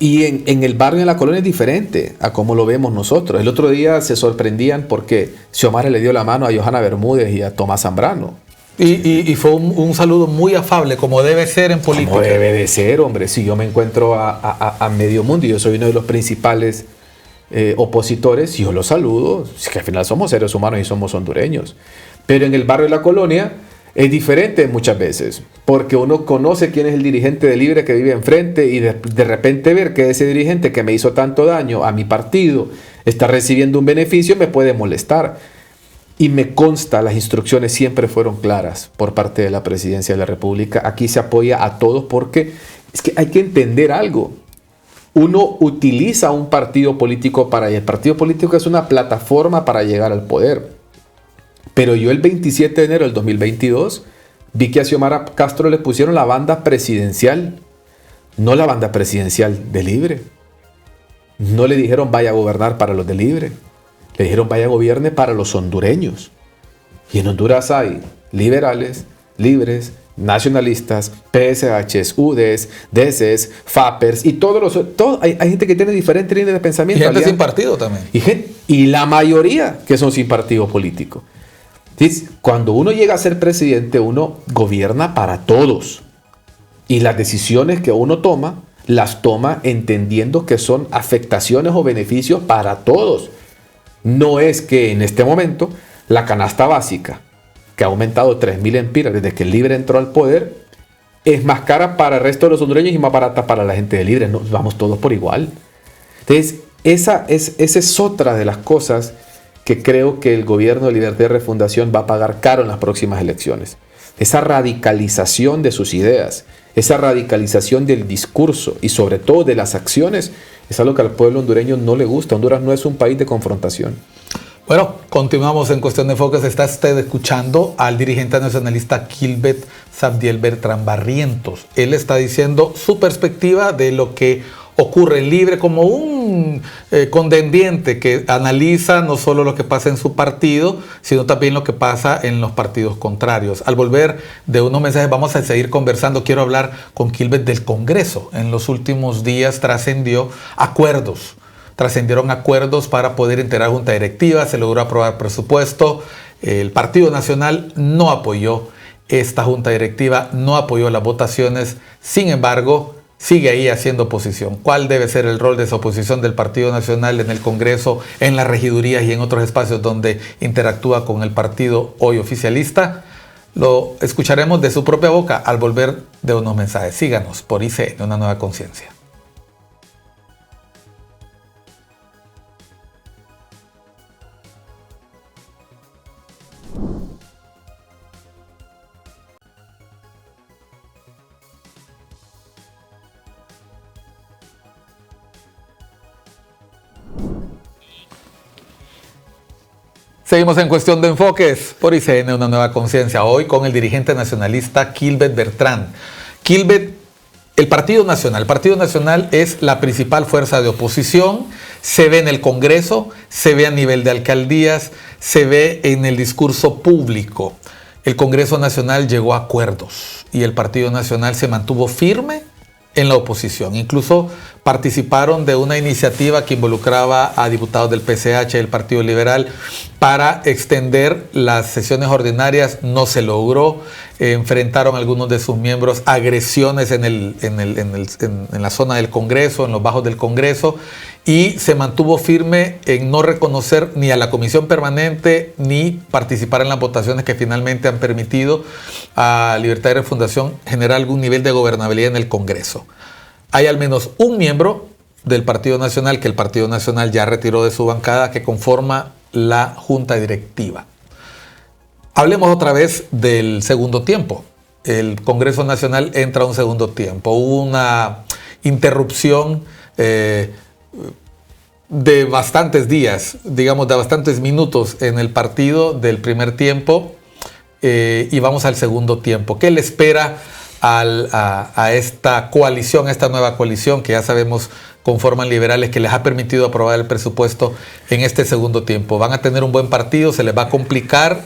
Y en el barrio, en la colonia, es diferente a como lo vemos nosotros. El otro día se sorprendían porque Xiomara le dio la mano a Johanna Bermúdez y a Tomás Zambrano. Y fue un saludo muy afable, como debe ser en política. Como debe de ser, hombre. Si yo me encuentro a medio mundo y yo soy uno de los principales opositores, yo los saludo. Es que al final somos seres humanos y somos hondureños. Pero en el barrio de la colonia es diferente muchas veces, porque uno conoce quién es el dirigente de Libre que vive enfrente y de repente ver que ese dirigente que me hizo tanto daño a mi partido está recibiendo un beneficio me puede molestar. Y me consta, las instrucciones siempre fueron claras por parte de la Presidencia de la República. Aquí se apoya a todos porque es que hay que entender algo. Uno utiliza un partido político y el partido político es una plataforma para llegar al poder. Pero yo el 27 de enero del 2022 vi que a Xiomara Castro le pusieron la banda presidencial, no la banda presidencial de Libre. No le dijeron vaya a gobernar para los de Libre. Le dijeron vaya a gobierne para los hondureños. Y en Honduras hay liberales, libres, nacionalistas, PSHs, UDs, DCs, FAPERS y hay gente que tiene diferentes líneas de pensamiento. Y gente sin partido también. Y la mayoría que son sin partido político. Entonces, cuando uno llega a ser presidente, uno gobierna para todos. Y las decisiones que uno toma, las toma entendiendo que son afectaciones o beneficios para todos. No es que en este momento la canasta básica, que ha aumentado 3.000 empiras desde que el Libre entró al poder, es más cara para el resto de los hondureños y más barata para la gente de Libre. No, vamos todos por igual. Entonces, esa es otra de las cosas que creo que el gobierno de Libertad y Refundación va a pagar caro en las próximas elecciones. Esa radicalización de sus ideas, esa radicalización del discurso y sobre todo de las acciones, es algo que al pueblo hondureño no le gusta. Honduras no es un país de confrontación. Bueno, continuamos en Cuestión de Enfoques. Está usted escuchando al dirigente nacionalista Quilvet Sabdiel Bertrán Barrientos. Él está diciendo su perspectiva de lo que ocurre en Libre como un contendiente que analiza no solo lo que pasa en su partido, sino también lo que pasa en los partidos contrarios. Al volver de unos mensajes vamos a seguir conversando. Quiero hablar con Quilvet del Congreso. En los últimos días trascendió acuerdos trascendieron acuerdos para poder integrar junta directiva, se logró aprobar presupuesto. El Partido Nacional no apoyó esta junta directiva, no apoyó las votaciones, sin embargo, sigue ahí haciendo oposición. ¿Cuál debe ser el rol de esa oposición del Partido Nacional en el Congreso, en las regidurías y en otros espacios donde interactúa con el partido hoy oficialista? Lo escucharemos de su propia boca al volver de unos mensajes. Síganos por ICN, Una Nueva Conciencia. Seguimos en Cuestión de Enfoques por ICN, Una Nueva Conciencia. Hoy con el dirigente nacionalista Kilbert Bertrand. Kilbert, el Partido Nacional. El Partido Nacional es la principal fuerza de oposición. Se ve en el Congreso, se ve a nivel de alcaldías, se ve en el discurso público. El Congreso Nacional llegó a acuerdos y el Partido Nacional se mantuvo firme en la oposición. Incluso participaron de una iniciativa que involucraba a diputados del PCH, del Partido Liberal, para extender las sesiones ordinarias. No se logró. Enfrentaron algunos de sus miembros agresiones en la zona del Congreso, en los bajos del Congreso, y se mantuvo firme en no reconocer ni a la Comisión Permanente ni participar en las votaciones que finalmente han permitido a Libertad y Refundación generar algún nivel de gobernabilidad en el Congreso. Hay al menos un miembro del Partido Nacional que el Partido Nacional ya retiró de su bancada, que conforma la Junta Directiva. Hablemos otra vez del segundo tiempo. El Congreso Nacional entra a un segundo tiempo. Hubo una interrupción de bastantes días, digamos de bastantes minutos en el partido del primer tiempo, y vamos al segundo tiempo. ¿Qué le espera a esta coalición, a esta nueva coalición que ya sabemos conforman liberales, que les ha permitido aprobar el presupuesto en este segundo tiempo? ¿Van a tener un buen partido? ¿Se les va a complicar?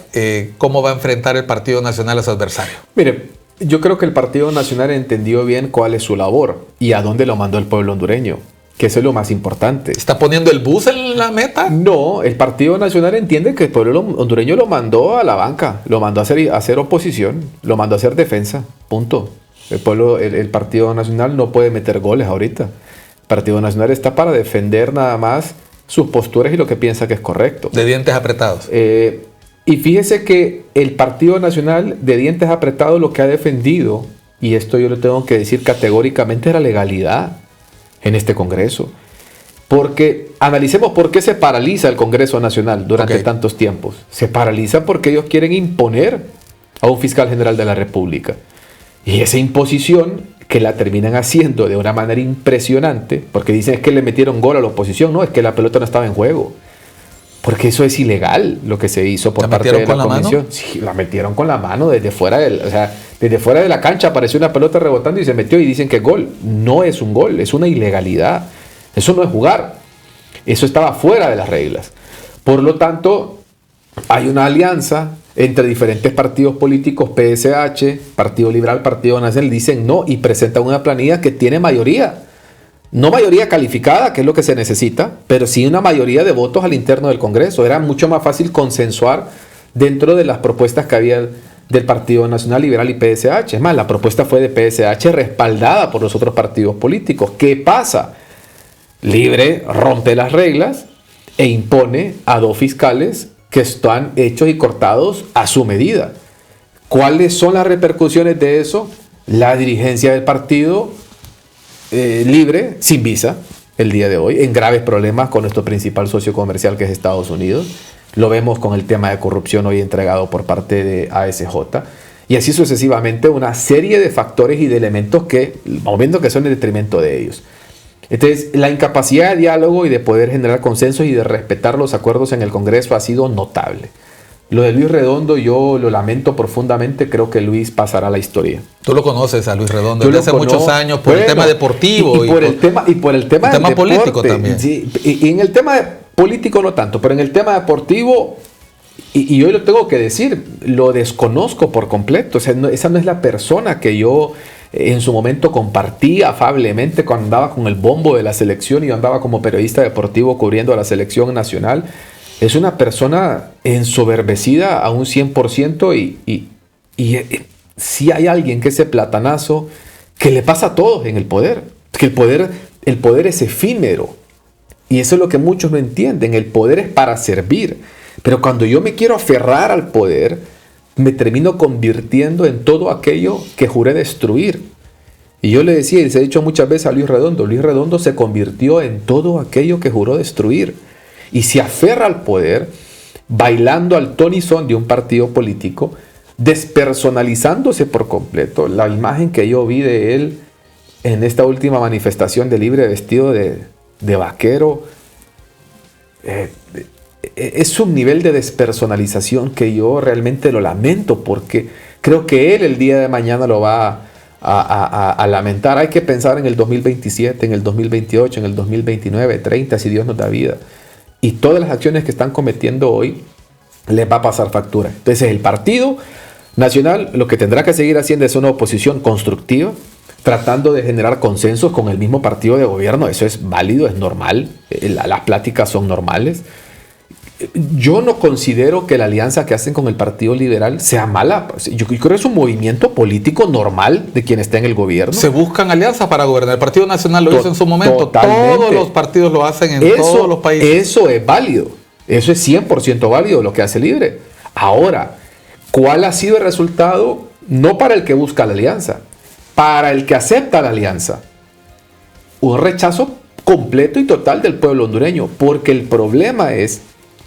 ¿Cómo va a enfrentar el Partido Nacional a su adversario? Mire, yo creo que el Partido Nacional entendió bien cuál es su labor y a dónde lo mandó el pueblo hondureño, que eso es lo más importante. ¿Está poniendo el bus en la meta? No, el Partido Nacional entiende que el pueblo hondureño lo mandó a la banca, lo mandó a hacer oposición, lo mandó a hacer defensa, punto. El Partido Nacional no puede meter goles ahorita. El Partido Nacional está para defender nada más sus posturas y lo que piensa que es correcto. De dientes apretados. Y fíjese que el Partido Nacional de dientes apretados lo que ha defendido, y esto yo lo tengo que decir categóricamente, es la legalidad en este Congreso. Porque analicemos por qué se paraliza el Congreso Nacional durante tantos tiempos. Se paraliza porque ellos quieren imponer a un fiscal general de la República. Y esa imposición, que la terminan haciendo de una manera impresionante, porque dicen es que le metieron gol a la oposición. No, es que la pelota no estaba en juego. Porque eso es ilegal lo que se hizo por parte de la comisión. Sí, la metieron con la mano desde fuera desde fuera de la cancha apareció una pelota rebotando y se metió y dicen que es gol. No es un gol, es una ilegalidad. Eso no es jugar. Eso estaba fuera de las reglas. Por lo tanto, hay una alianza entre diferentes partidos políticos, PSH, Partido Liberal, Partido Nacional, dicen no y presentan una planilla que tiene mayoría. No mayoría calificada, que es lo que se necesita, pero sí una mayoría de votos al interno del Congreso. Era mucho más fácil consensuar dentro de las propuestas que había del Partido Nacional Liberal y PSH. Es más, la propuesta fue de PSH respaldada por los otros partidos políticos. ¿Qué pasa? Libre rompe las reglas e impone a dos fiscales que están hechos y cortados a su medida. ¿Cuáles son las repercusiones de eso? La dirigencia del partido Libre, sin visa, el día de hoy, en graves problemas con nuestro principal socio comercial, que es Estados Unidos. Lo vemos con el tema de corrupción hoy entregado por parte de ASJ. Y así sucesivamente, una serie de factores y de elementos que, vamos viendo que son en detrimento de ellos. Entonces, la incapacidad de diálogo y de poder generar consensos y de respetar los acuerdos en el Congreso ha sido notable. Lo de Luis Redondo yo lo lamento profundamente, creo que Luis pasará a la historia. Tú lo conoces a Luis Redondo desde hace muchos años por el tema deportivo y por el tema político también. Sí, y en el tema político no tanto, pero en el tema deportivo, y hoy lo tengo que decir, lo desconozco por completo. O sea, esa no es la persona que yo en su momento compartía afablemente cuando andaba con el bombo de la selección y yo andaba como periodista deportivo cubriendo a la selección nacional. Es una persona ensoberbecida a un 100% y si hay alguien que ese platanazo que le pasa a todos en el poder, que el poder es efímero. Y eso es lo que muchos no entienden. El poder es para servir. Pero cuando yo me quiero aferrar al poder, me termino convirtiendo en todo aquello que juré destruir. Y yo le decía, y les he dicho muchas veces a Luis Redondo se convirtió en todo aquello que juró destruir. Y se aferra al poder, bailando al Tony Son de un partido político, despersonalizándose por completo. La imagen que yo vi de él en esta última manifestación de Libre vestido de vaquero, es un nivel de despersonalización que yo realmente lo lamento, porque creo que él el día de mañana lo va a lamentar. Hay que pensar en el 2027, en el 2028, en el 2029, 30, si Dios nos da vida. Y todas las acciones que están cometiendo hoy les va a pasar factura. Entonces el Partido Nacional lo que tendrá que seguir haciendo es una oposición constructiva, tratando de generar consensos con el mismo partido de gobierno. Eso es válido, es normal. Las pláticas son normales. Yo no considero que la alianza que hacen con el Partido Liberal sea mala. Yo creo que es un movimiento político normal de quien está en el gobierno. Se buscan alianzas para gobernar. El Partido Nacional lo hizo en su momento. Totalmente. Todos los partidos lo hacen en todos los países. Eso es válido. Eso es 100% válido lo que hace Libre. Ahora, ¿cuál ha sido el resultado? No para el que busca la alianza, para el que acepta la alianza. Un rechazo completo y total del pueblo hondureño. Porque el problema es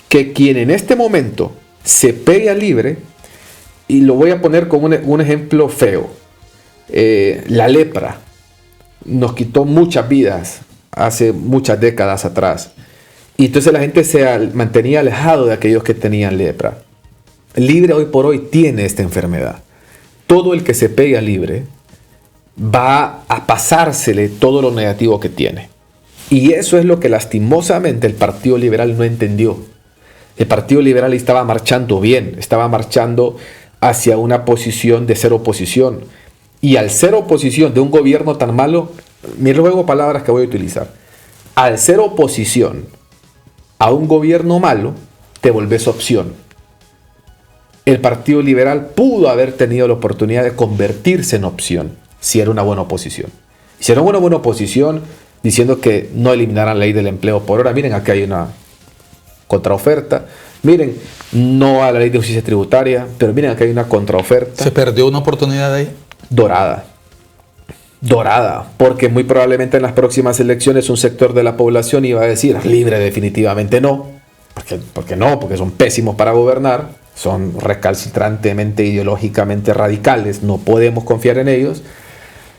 que quien en este momento se pegue a Libre, y lo voy a poner con un ejemplo feo, la lepra nos quitó muchas vidas hace muchas décadas atrás, y entonces la gente se mantenía alejado de aquellos que tenían lepra. Libre hoy por hoy tiene esta enfermedad. Todo el que se pegue a Libre va a pasársele todo lo negativo que tiene, y eso es lo que lastimosamente el Partido Liberal no entendió. El Partido Liberal estaba marchando bien, estaba marchando hacia una posición de ser oposición. Y al ser oposición de un gobierno tan malo, miren luego palabras que voy a utilizar. Al ser oposición a un gobierno malo, te volvés opción. El Partido Liberal pudo haber tenido la oportunidad de convertirse en opción si era una buena oposición. Si era una buena oposición diciendo que no eliminaran la ley del empleo por hora, miren, aquí hay una contraoferta. Miren, no a la ley de justicia tributaria, pero miren, aquí hay una contraoferta. ¿Se perdió una oportunidad ahí? Dorada, porque muy probablemente en las próximas elecciones un sector de la población iba a decir, Libre definitivamente no, porque son pésimos para gobernar, son recalcitrantemente ideológicamente radicales, no podemos confiar en ellos.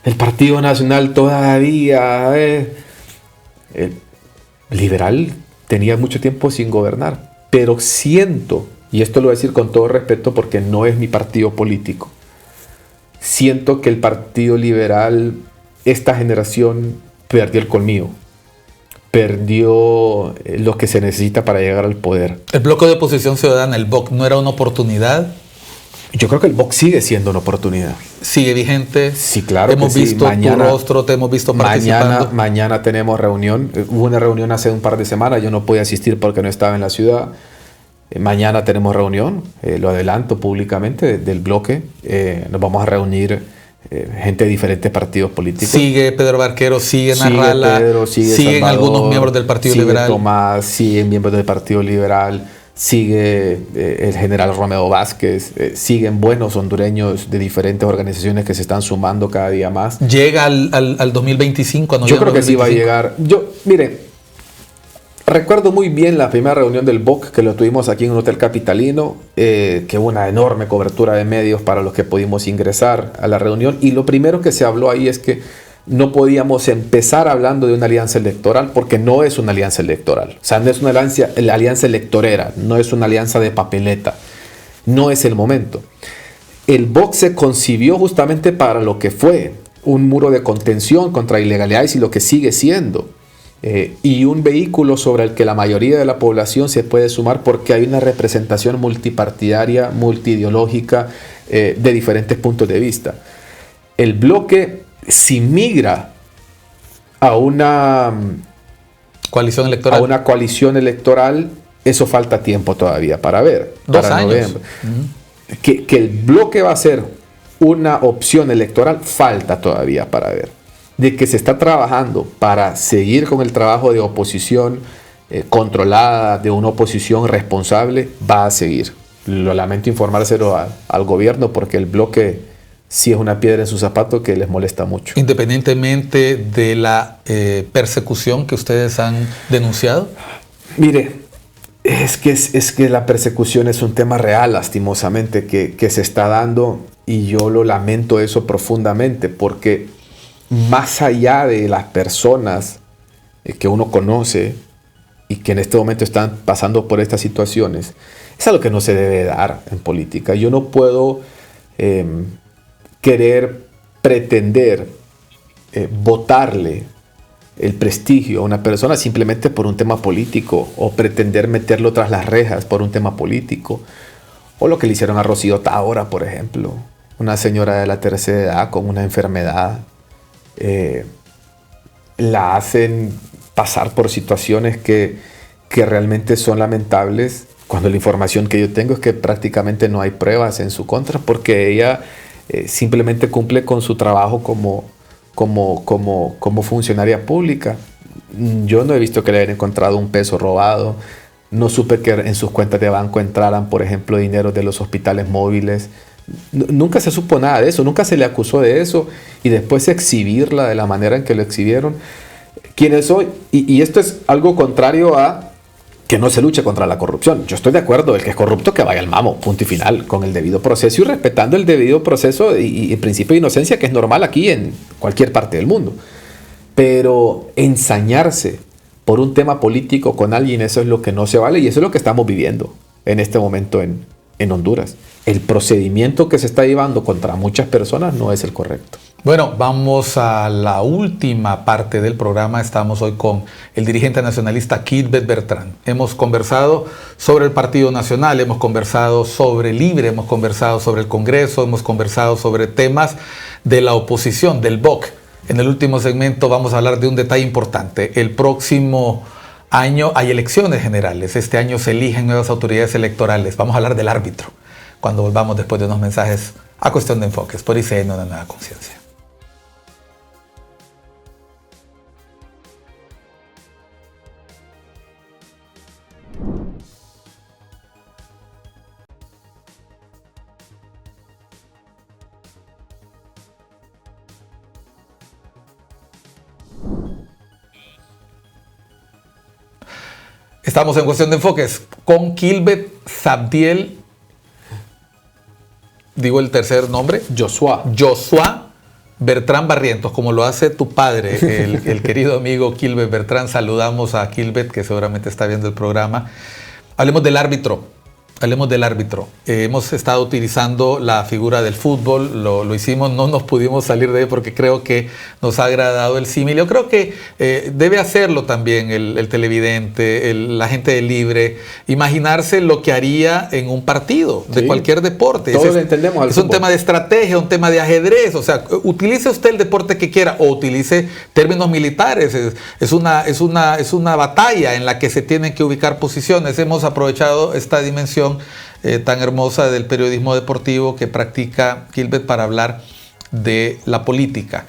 El Partido Nacional todavía, liberal, tenía mucho tiempo sin gobernar, pero siento, y esto lo voy a decir con todo respeto porque no es mi partido político, siento que el Partido Liberal, esta generación, perdió el colmillo, perdió lo que se necesita para llegar al poder. ¿El bloque de oposición ciudadana, el BOC, no era una oportunidad? Yo creo que el BOC sigue siendo una oportunidad. ¿Sigue vigente? Sí, claro. Hemos visto tu rostro, te hemos visto participando. Mañana tenemos reunión. Hubo una reunión hace un par de semanas. Yo no pude asistir porque no estaba en la ciudad. Mañana tenemos reunión. Lo adelanto públicamente del bloque. Nos vamos a reunir gente de diferentes partidos políticos. Sigue Pedro Barquero, sigue Narrala, siguen algunos miembros del Partido Liberal. Tomás, siguen miembros del Partido Liberal. Sigue el general Romeo Vázquez, siguen buenos hondureños de diferentes organizaciones que se están sumando cada día más. ¿Llega al 2025? Yo creo que sí va a llegar. Mire, recuerdo muy bien la primera reunión del BOC que lo tuvimos aquí en un hotel capitalino, que hubo una enorme cobertura de medios para los que pudimos ingresar a la reunión, y lo primero que se habló ahí es que no podíamos empezar hablando de una alianza electoral porque no es una alianza electoral. O sea, no es una alianza electorera, no es una alianza de papeleta. No es el momento. El BOC se concibió justamente para lo que fue un muro de contención contra ilegalidades y lo que sigue siendo. Y un vehículo sobre el que la mayoría de la población se puede sumar porque hay una representación multipartidaria, multiideológica, de diferentes puntos de vista. el bloque, si migra a una coalición electoral, eso falta tiempo todavía para ver. 2 para años. Noviembre. Que el bloque va a ser una opción electoral, falta todavía para ver. De que se está trabajando para seguir con el trabajo de oposición controlada, de una oposición responsable, va a seguir. Lo lamento informárselo al gobierno, porque el bloque sí es una piedra en su zapato que les molesta mucho. Independientemente de la persecución que ustedes han denunciado. Mire, es que la persecución es un tema real, lastimosamente, que se está dando, y yo lo lamento eso profundamente, porque más allá de las personas que uno conoce y que en este momento están pasando por estas situaciones, es algo que no se debe dar en política. Yo no puedo querer pretender votarle el prestigio a una persona simplemente por un tema político, o pretender meterlo tras las rejas por un tema político, o lo que le hicieron a Rocío Tábora, por ejemplo, una señora de la tercera edad con una enfermedad. La hacen pasar por situaciones que realmente son lamentables, cuando la información que yo tengo es que prácticamente no hay pruebas en su contra, porque ella simplemente cumple con su trabajo como funcionaria pública. Yo no he visto que le hayan encontrado un peso robado, no supe que en sus cuentas de banco entraran, por ejemplo, dinero de los hospitales móviles. Nunca se supo nada de eso, nunca se le acusó de eso, y después exhibirla de la manera en que lo exhibieron. ¿Quiénes soy? Y esto es algo contrario a que no se luche contra la corrupción. Yo estoy de acuerdo, el que es corrupto que vaya al mamo, punto y final, con el debido proceso y respetando el debido proceso y el principio de inocencia, que es normal aquí en cualquier parte del mundo. Pero ensañarse por un tema político con alguien, eso es lo que no se vale, y eso es lo que estamos viviendo en este momento en Honduras. El procedimiento que se está llevando contra muchas personas no es el correcto. Bueno, vamos a la última parte del programa. Estamos hoy con el dirigente nacionalista Kilbert Bertrand. Hemos conversado sobre el Partido Nacional, hemos conversado sobre Libre, hemos conversado sobre el Congreso, hemos conversado sobre temas de la oposición, del BOC. En el último segmento vamos a hablar de un detalle importante. El próximo año hay elecciones generales. Este año se eligen nuevas autoridades electorales. Vamos a hablar del árbitro cuando volvamos después de unos mensajes a Cuestión de Enfoques por ICN, una nueva conciencia. Estamos en Cuestión de Enfoques con Kilbert Sabdiel, digo el tercer nombre, Joshua Bertrand Barrientos, como lo hace tu padre, el querido amigo Kilbert Bertrand. Saludamos a Kilbert, que seguramente está viendo el programa. Hablemos del árbitro. Hemos estado utilizando la figura del fútbol, lo hicimos, no nos pudimos salir de él porque creo que nos ha agradado el símil. Yo creo que debe hacerlo también el televidente, la gente de Libre, imaginarse lo que haría en un partido de cualquier deporte. Todos entendemos al fútbol. Es un tema de estrategia, un tema de ajedrez. O sea, utilice usted el deporte que quiera o utilice términos militares. Es una batalla en la que se tienen que ubicar posiciones. Hemos aprovechado esta dimensión tan hermosa del periodismo deportivo que practica Kilbert para hablar de la política.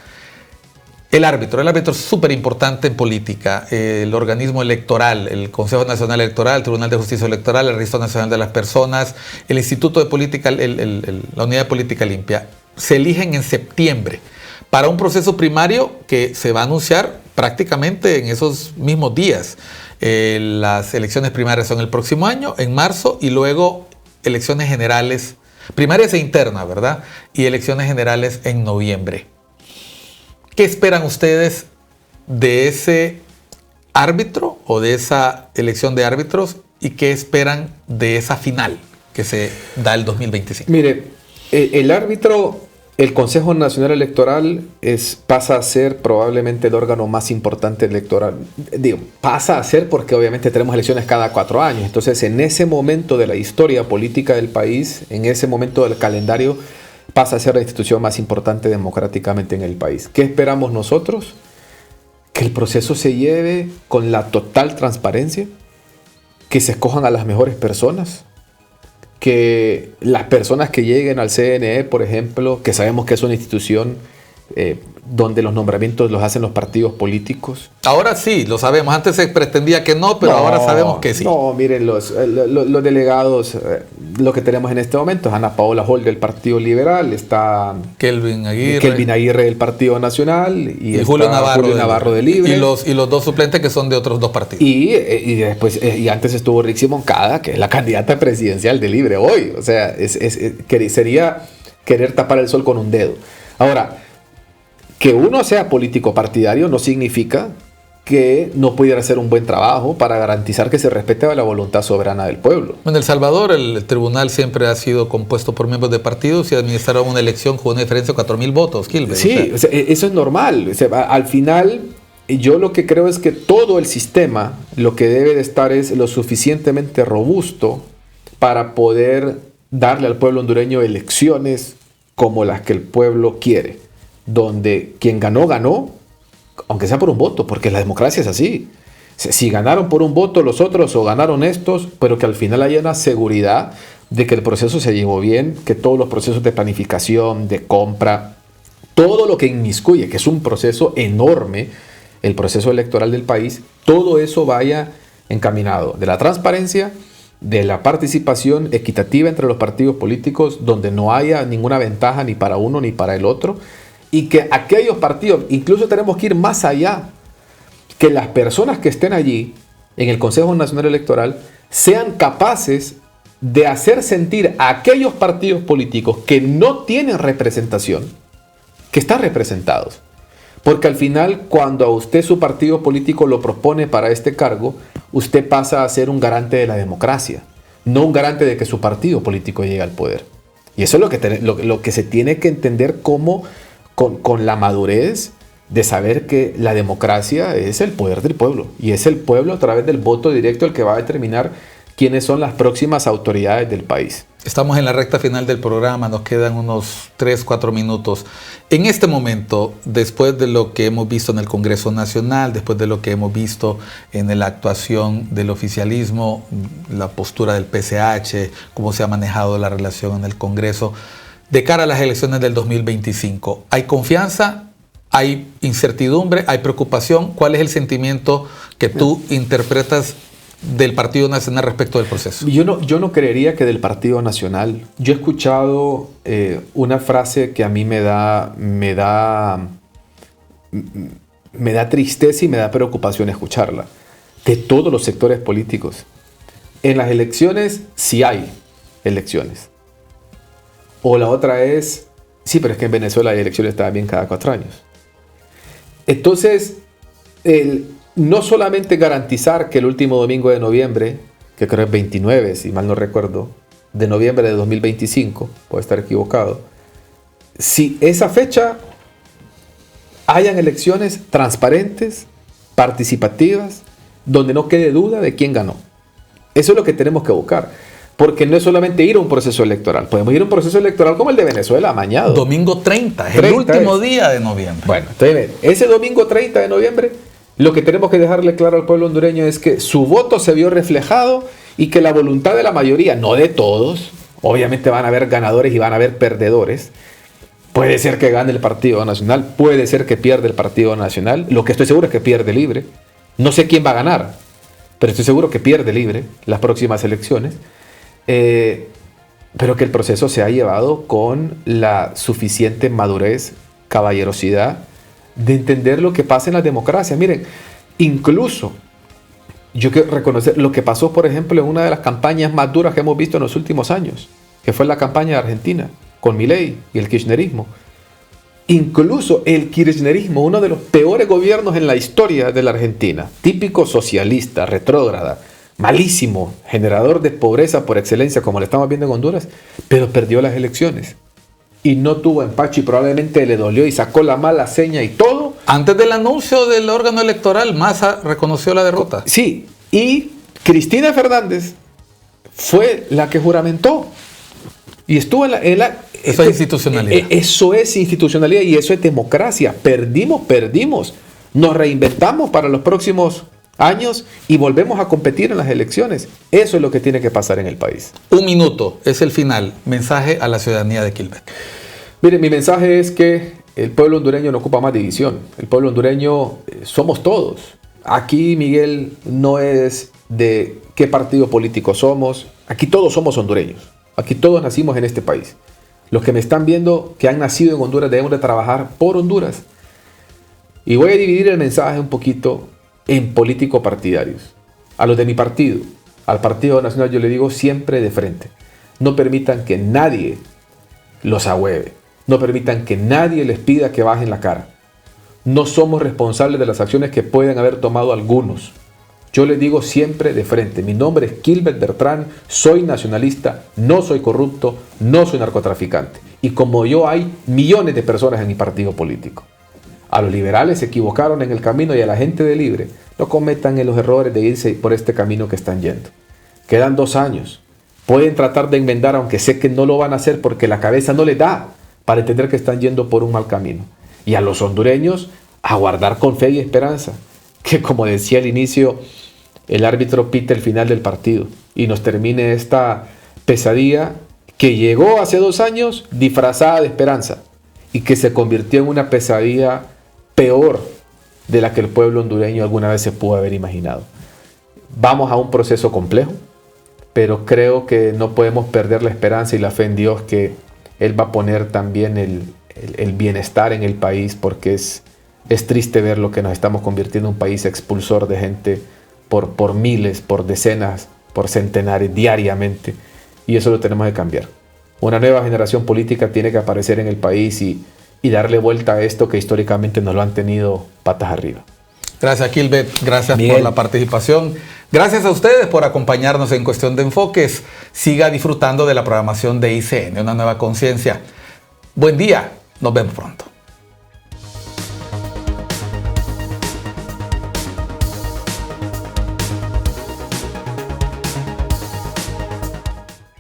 El árbitro es súper importante en política. El organismo electoral, el Consejo Nacional Electoral, el Tribunal de Justicia Electoral, el Registro Nacional de las Personas, el Instituto de Política, la Unidad de Política Limpia, se eligen en septiembre para un proceso primario que se va a anunciar prácticamente en esos mismos días. Las elecciones primarias son el próximo año, en marzo, y luego elecciones generales, primarias e internas, ¿verdad? Y elecciones generales en noviembre. ¿Qué esperan ustedes de ese árbitro o de esa elección de árbitros, y qué esperan de esa final que se da el 2025? Mire, el árbitro, el Consejo Nacional Electoral pasa a ser probablemente el órgano más importante electoral. Pasa a ser porque obviamente tenemos elecciones cada 4 años. Entonces, en ese momento de la historia política del país, en ese momento del calendario, pasa a ser la institución más importante democráticamente en el país. ¿Qué esperamos nosotros? Que el proceso se lleve con la total transparencia, que se escojan a las mejores personas, que las personas que lleguen al CNE, por ejemplo, que sabemos que es una institución donde los nombramientos los hacen los partidos políticos. Ahora sí, lo sabemos. Antes se pretendía que no, pero ahora sabemos que sí. No, miren, los delegados, lo que tenemos en este momento es Ana Paola Hall del Partido Liberal, está Kelvin Aguirre del Partido Nacional y Julio Navarro de Libre. Y los dos suplentes que son de otros dos partidos. Y después, y antes estuvo Rixi Moncada, que es la candidata presidencial de Libre hoy. O sea, sería querer tapar el sol con un dedo. Ahora, que uno sea político partidario no significa que no pudiera hacer un buen trabajo para garantizar que se respete la voluntad soberana del pueblo. En El Salvador, el tribunal siempre ha sido compuesto por miembros de partidos y administraron una elección con una diferencia de 4,000 votos, Kilber. Sí, eso es normal. O sea, al final, yo lo que creo es que todo el sistema lo que debe de estar es lo suficientemente robusto para poder darle al pueblo hondureño elecciones como las que el pueblo quiere, donde quien ganó, ganó, aunque sea por un voto, porque la democracia es así. Si ganaron por un voto los otros o ganaron estos, pero que al final haya una seguridad de que el proceso se llevó bien, que todos los procesos de planificación, de compra, todo lo que inmiscuye, que es un proceso enorme, el proceso electoral del país, todo eso vaya encaminado de la transparencia, de la participación equitativa entre los partidos políticos, donde no haya ninguna ventaja ni para uno ni para el otro, y que aquellos partidos, incluso tenemos que ir más allá, que las personas que estén allí en el Consejo Nacional Electoral sean capaces de hacer sentir a aquellos partidos políticos que no tienen representación, que están representados. Porque al final, cuando a usted su partido político lo propone para este cargo, usted pasa a ser un garante de la democracia, no un garante de que su partido político llegue al poder. Y eso es lo que se tiene que entender como con la madurez de saber que la democracia es el poder del pueblo y es el pueblo a través del voto directo el que va a determinar quiénes son las próximas autoridades del país. Estamos en la recta final del programa, nos quedan unos 3-4 minutos. En este momento, después de lo que hemos visto en el Congreso Nacional, después de lo que hemos visto en la actuación del oficialismo, la postura del PCH, cómo se ha manejado la relación en el Congreso, de cara a las elecciones del 2025, ¿hay confianza? ¿Hay incertidumbre? ¿Hay preocupación? ¿Cuál es el sentimiento que tú interpretas del Partido Nacional respecto del proceso? Yo no creería que del Partido Nacional. Yo he escuchado una frase que a mí me da tristeza y me da preocupación escucharla, de todos los sectores políticos. En las elecciones sí hay elecciones. O la otra es, sí, pero es que en Venezuela hay elecciones también cada 4 años. Entonces, no solamente garantizar que el último domingo de noviembre, que creo es 29, si mal no recuerdo, de noviembre de 2025, puedo estar equivocado, si esa fecha hayan elecciones transparentes, participativas, donde no quede duda de quién ganó. Eso es lo que tenemos que buscar. Porque no es solamente ir a un proceso electoral. Podemos ir a un proceso electoral como el de Venezuela, amañado. Domingo 30, es el último día de noviembre. Bueno, entonces, ese domingo 30 de noviembre, lo que tenemos que dejarle claro al pueblo hondureño es que su voto se vio reflejado y que la voluntad de la mayoría, no de todos, obviamente van a haber ganadores y van a haber perdedores. Puede ser que gane el Partido Nacional, puede ser que pierda el Partido Nacional. Lo que estoy seguro es que pierde Libre. No sé quién va a ganar, pero estoy seguro que pierde Libre las próximas elecciones. Pero que el proceso se ha llevado con la suficiente madurez, caballerosidad, de entender lo que pasa en la democracia. Miren, incluso yo quiero reconocer lo que pasó, por ejemplo, en una de las campañas más duras que hemos visto en los últimos años, que fue la campaña de Argentina, con Milei y el kirchnerismo. Incluso el kirchnerismo, uno de los peores gobiernos en la historia de la Argentina, típico socialista, retrógrada, malísimo, generador de pobreza por excelencia, como lo estamos viendo en Honduras, pero perdió las elecciones. Y no tuvo empacho y probablemente le dolió y sacó la mala seña y todo. Antes del anuncio del órgano electoral, Massa reconoció la derrota. Sí, y Cristina Fernández fue la que juramentó. Y estuvo Eso es institucionalidad. Eso es institucionalidad y eso es democracia. Perdimos. Nos reinventamos para los próximos años y volvemos a competir en las elecciones. Eso es lo que tiene que pasar en el país. 1 minuto, es el final. Mensaje a la ciudadanía de Quilmes. Mire, mi mensaje es que el pueblo hondureño no ocupa más división. El pueblo hondureño somos todos. Aquí, Miguel, no es de qué partido político somos. Aquí todos somos hondureños. Aquí todos nacimos en este país. Los que me están viendo que han nacido en Honduras debemos de trabajar por Honduras. Y voy a dividir el mensaje un poquito en políticos partidarios. A los de mi partido, al Partido Nacional, yo le digo siempre de frente. No permitan que nadie los ahueve. No permitan que nadie les pida que bajen la cara. No somos responsables de las acciones que pueden haber tomado algunos. Yo les digo siempre de frente. Mi nombre es Quilbert Bertrán, soy nacionalista, no soy corrupto, no soy narcotraficante. Y como yo hay millones de personas en mi partido político. A los liberales se equivocaron en el camino y a la gente de Libre no cometan los errores de irse por este camino que están yendo. Quedan 2 años. Pueden tratar de enmendar, aunque sé que no lo van a hacer porque la cabeza no les da para entender que están yendo por un mal camino. Y a los hondureños a guardar con fe y esperanza. Que como decía al inicio, el árbitro pite el final del partido y nos termine esta pesadilla que llegó hace 2 años disfrazada de esperanza y que se convirtió en una pesadilla peor de la que el pueblo hondureño alguna vez se pudo haber imaginado. Vamos a un proceso complejo, pero creo que no podemos perder la esperanza y la fe en Dios que Él va a poner también el bienestar en el país, porque es triste ver lo que nos estamos convirtiendo en un país expulsor de gente por miles, por decenas, por centenares diariamente, y eso lo tenemos que cambiar. Una nueva generación política tiene que aparecer en el país y darle vuelta a esto que históricamente nos lo han tenido patas arriba. Gracias, Quilbert. Gracias Miguel, por la participación. Gracias a ustedes por acompañarnos en Cuestión de Enfoques. Siga disfrutando de la programación de ICN, Una Nueva Conciencia. Buen día. Nos vemos pronto.